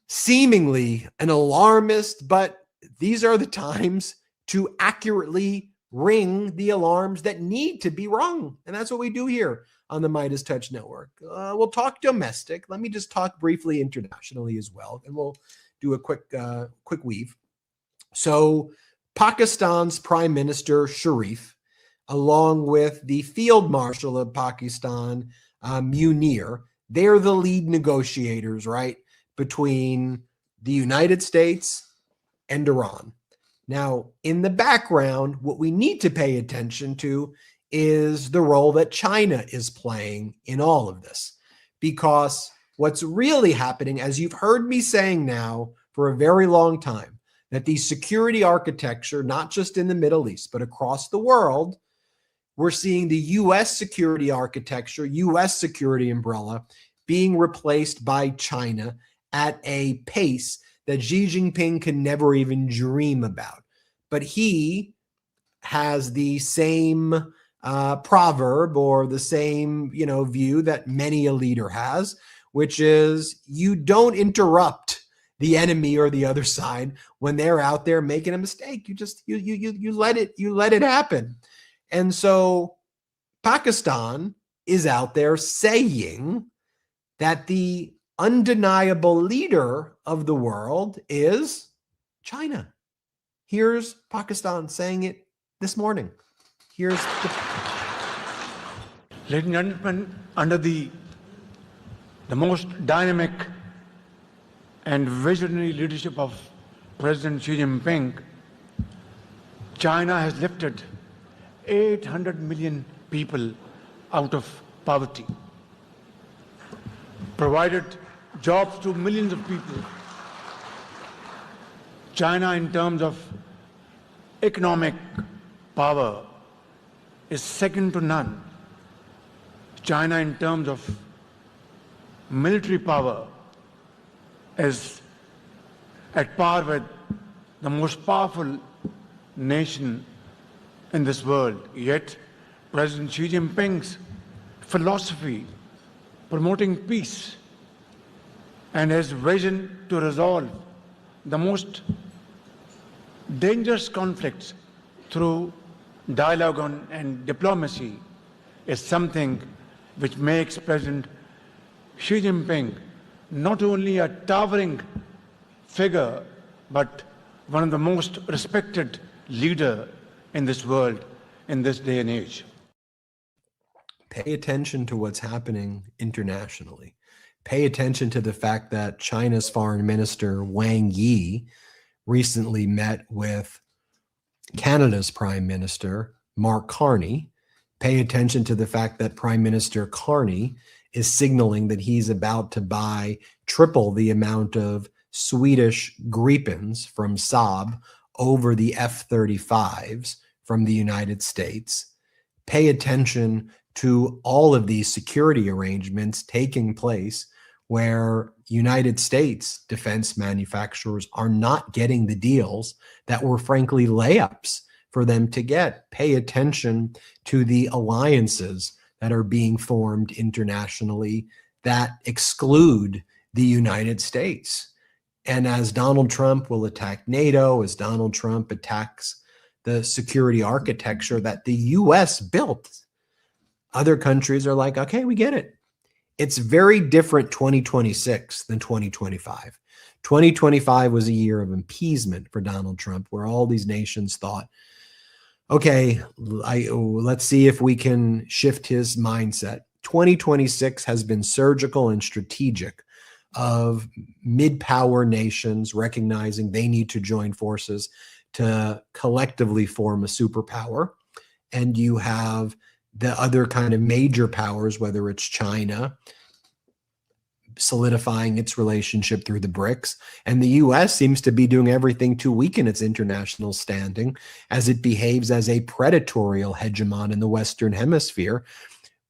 seemingly an alarmist, but these are the times to accurately ring the alarms that need to be rung. And that's what we do here on the MeidasTouch Network. We'll talk domestic. Let me just talk briefly internationally as well, and we'll do a quick weave. So Pakistan's Prime Minister Sharif, along with the Field Marshal of Pakistan, Munir, they're the lead negotiators, right, between the United States and Iran. Now, in the background, what we need to pay attention to is the role that China is playing in all of this. Because what's really happening, as you've heard me saying now for a very long time, that the security architecture, not just in the Middle East, but across the world, we're seeing the U.S. security architecture, U.S. security umbrella being replaced by China at a pace that Xi Jinping can never even dream about. But he has the same proverb or the same, view that many a leader has, which is you don't interrupt the enemy or the other side when they're out there making a mistake. You just you let it happen. And so Pakistan is out there saying that the undeniable leader of the world is China. Here's Pakistan saying it this morning. Here's Ladies and gentlemen, under the most dynamic and visionary leadership of President Xi Jinping, China has lifted 800 million people out of poverty, provided jobs to millions of people. China, in terms of economic power, is second to none. China, in terms of military power, is at par with the most powerful nation in this world. Yet, President Xi Jinping's philosophy promoting peace and his vision to resolve the most dangerous conflicts through dialogue and diplomacy is something which makes President Xi Jinping not only a towering figure, but one of the most respected leaders in this world in this day and age. Pay attention to what's happening internationally. Pay attention to the fact that China's Foreign Minister Wang Yi recently met with Canada's Prime Minister Mark Carney. Pay attention to the fact that Prime Minister Carney is signaling that he's about to buy triple the amount of Swedish Gripens from Saab over the F-35s from the United States. Pay attention to all of these security arrangements taking place where United States defense manufacturers are not getting the deals that were frankly layups for them to get. Pay attention to the alliances that are being formed internationally that exclude the United States. And as Donald Trump will attack NATO, as Donald Trump attacks the security architecture that the US built, other countries are like, okay, we get it. It's very different 2026 than 2025. 2025 was a year of appeasement for Donald Trump, where all these nations thought, okay, let's see if we can shift his mindset. 2026 has been surgical and strategic of mid-power nations recognizing they need to join forces to collectively form a superpower. And you have the other kind of major powers, whether it's China, solidifying its relationship through the BRICS. And the U.S. seems to be doing everything to weaken its international standing as it behaves as a predatory hegemon in the Western Hemisphere.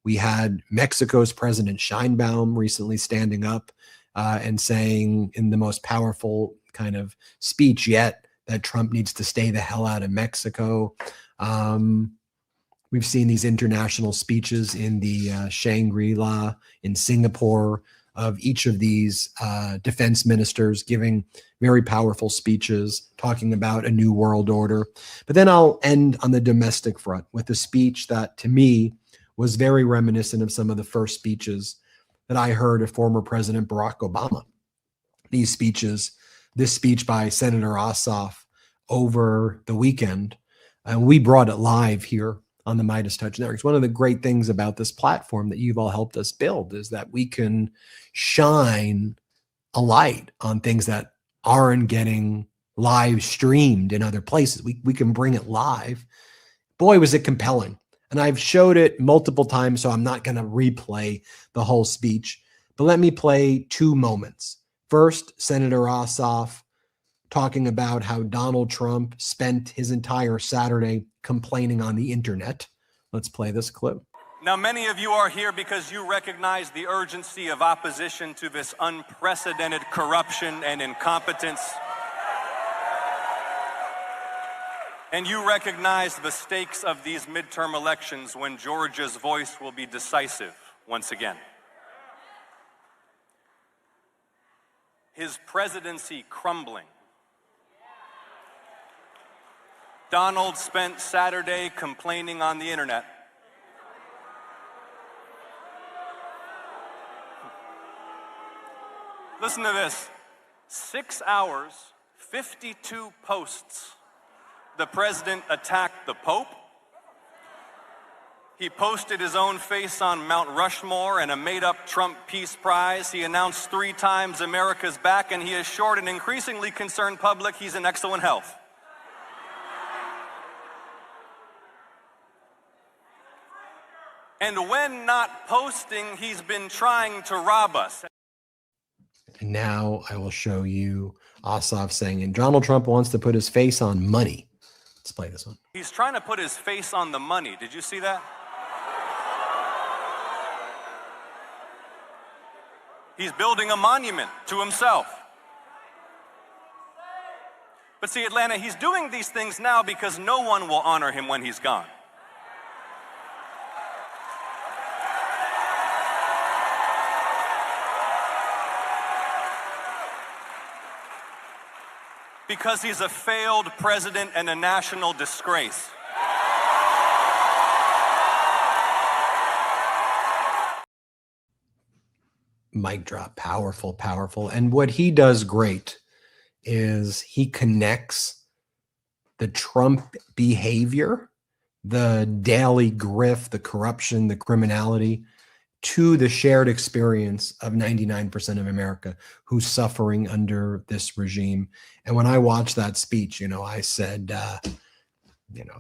We had Mexico's President Sheinbaum recently standing up and saying in the most powerful kind of speech yet that Trump needs to stay the hell out of Mexico. We've seen these international speeches in the Shangri-La in Singapore of each of these defense ministers giving very powerful speeches talking about a new world order. But then I'll end on the domestic front with a speech that to me was very reminiscent of some of the first speeches that I heard of former President Barack Obama. These speeches, this speech by Senator Ossoff over the weekend, and we brought it live here on the MeidasTouch Network. One of the great things about this platform that you've all helped us build is that we can shine a light on things that aren't getting live streamed in other places. We can bring it live. Boy, was it compelling. And I've showed it multiple times, so I'm not going to replay the whole speech. But let me play two moments. First, Senator Ossoff talking about how Donald Trump spent his entire Saturday complaining on the internet. Let's play this clip. Now, many of you are here because you recognize the urgency of opposition to this unprecedented corruption and incompetence. And you recognize the stakes of these midterm elections when Georgia's voice will be decisive once again. His presidency crumbling. Donald spent Saturday complaining on the internet. Listen to this. 6 hours, 52 posts. The president attacked the Pope. He posted his own face on Mount Rushmore and a made-up Trump Peace Prize. He announced 3 times America's back, and he assured an increasingly concerned public he's in excellent health. And when not posting, he's been trying to rob us. And now I will show you Ossoff saying, and Donald Trump wants to put his face on money. Let's play this one. He's trying to put his face on the money. Did you see that? He's building a monument to himself. But see, Atlanta, he's doing these things now because no one will honor him when he's gone. Because he's a failed president and a national disgrace. Mic drop. Powerful, powerful. And what he does great is he connects the Trump behavior, the daily grift, the corruption, the criminality, to the shared experience of 99% of America who's suffering under this regime. And when I watched that speech, I said,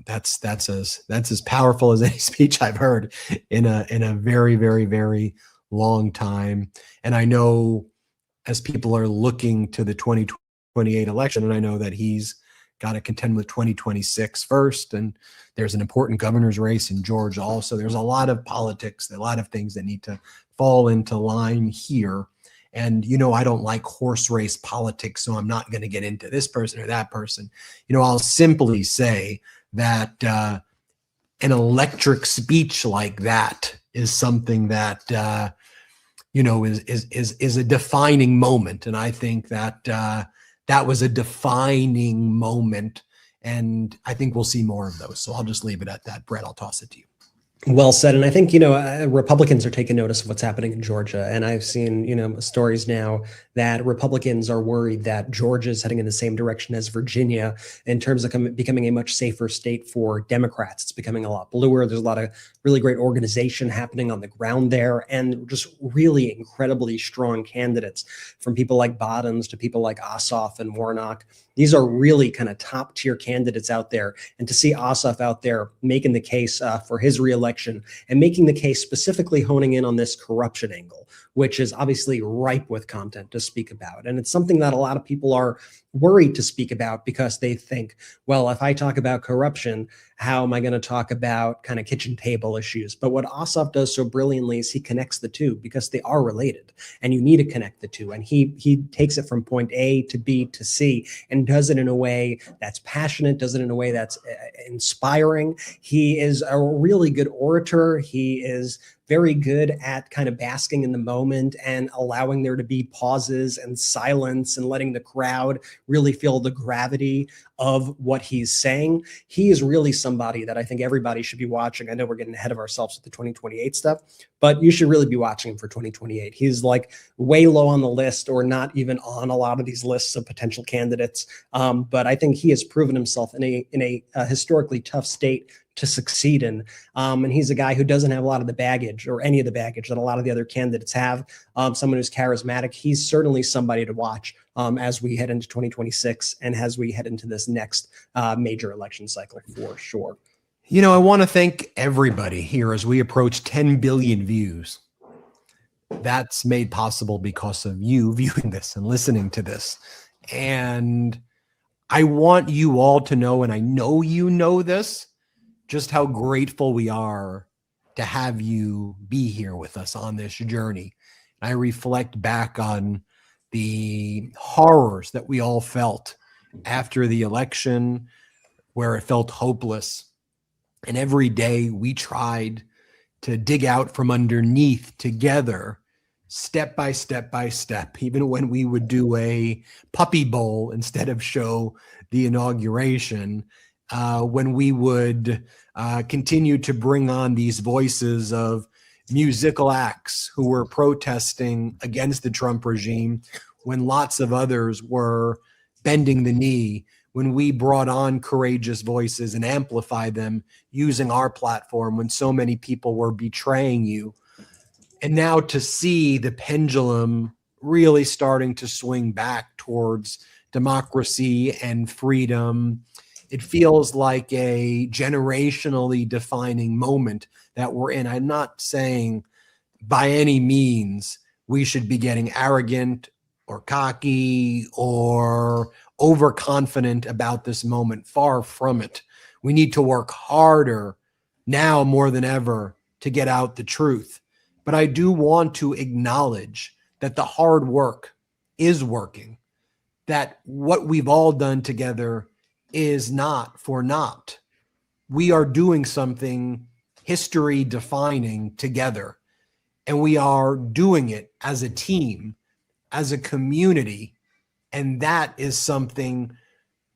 that's as powerful as any speech I've heard in a very, very, very long time. And I know as people are looking to the 2028 election, and I know that he's got to contend with 2026 first, and there's an important governor's race in Georgia also. There's a lot of politics, a lot of things that need to fall into line here. And, I don't like horse race politics, so I'm not going to get into this person or that person. I'll simply say that an electric speech like that is something that, is a defining moment. And I think that that was a defining moment. And I think we'll see more of those. So I'll just leave it at that. Brett, I'll toss it to you. Well said. And I think, Republicans are taking notice of what's happening in Georgia. And I've seen, stories now that Republicans are worried that Georgia is heading in the same direction as Virginia in terms of becoming a much safer state for Democrats. It's becoming a lot bluer. There's a lot of really great organization happening on the ground there, and just really incredibly strong candidates, from people like Bottoms to people like Ossoff and Warnock. These are really kind of top tier candidates out there. And to see Ossoff out there making the case for his reelection, and making the case specifically honing in on this corruption angle, which is obviously ripe with content to speak about. And it's something that a lot of people are worried to speak about because they think, well, if I talk about corruption, how am I going to talk about kind of kitchen table issues? But what Ossoff does so brilliantly is he connects the two because they are related, and you need to connect the two. And he takes it from point A to B to C and does it in a way that's passionate, does it in a way that's inspiring. He is a really good orator. He is very good at kind of basking in the moment and allowing there to be pauses and silence and letting the crowd really feel the gravity of what he's saying. He is really somebody that I think everybody should be watching. I know we're getting ahead of ourselves with the 2028 stuff, but you should really be watching him for 2028. He's like way low on the list or not even on a lot of these lists of potential candidates. But I think he has proven himself in a historically tough state to succeed in. And he's a guy who doesn't have a lot of the baggage or any of the baggage that a lot of the other candidates have. Someone who's charismatic. He's certainly somebody to watch as we head into 2026 and as we head into this next major election cycle for sure. You know, I want to thank everybody here as we approach 10 billion views. That's made possible because of you viewing this and listening to this. And I want you all to know, and I know you know this, just how grateful we are to have you be here with us on this journey. I reflect back on the horrors that we all felt after the election, where it felt hopeless. And every day we tried to dig out from underneath together, step by step by step, even when we would do a puppy bowl instead of show the inauguration, when we would continue to bring on these voices of musical acts who were protesting against the Trump regime, when lots of others were bending the knee, when we brought on courageous voices and amplified them using our platform, when so many people were betraying you. And now to see the pendulum really starting to swing back towards democracy and freedom, it feels like a generationally defining moment that we're in. I'm not saying by any means we should be getting arrogant or cocky or overconfident about this moment. Far from it. We need to work harder now more than ever to get out the truth. But I do want to acknowledge that the hard work is working, that what we've all done together is not for naught. We are doing something history defining together, and we are doing it as a team, as a community. And that is something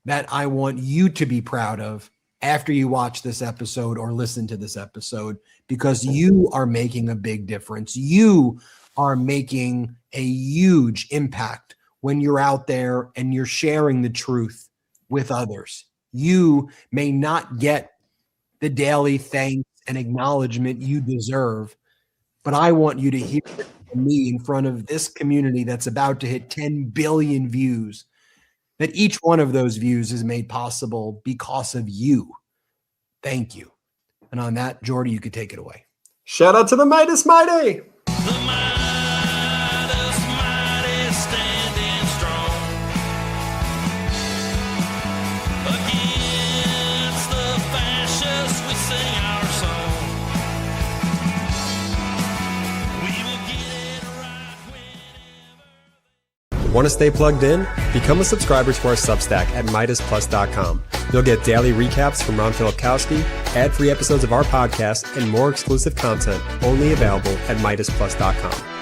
that I want you to be proud of after you watch this episode or listen to this episode, because you are making a big difference. You are making a huge impact when you're out there and you're sharing the truth with others. You may not get the daily thanks and acknowledgement you deserve, but I want you to hear it from me in front of this community that's about to hit 10 billion views, that each one of those views is made possible because of you. Thank you. And on that, Jordy, you could take it away. Shout out to the Meidas Mighty. Want to stay plugged in? Become a subscriber to our Substack at MeidasPlus.com. You'll get daily recaps from Ron Filipkowski, ad-free episodes of our podcast, and more exclusive content only available at MeidasPlus.com.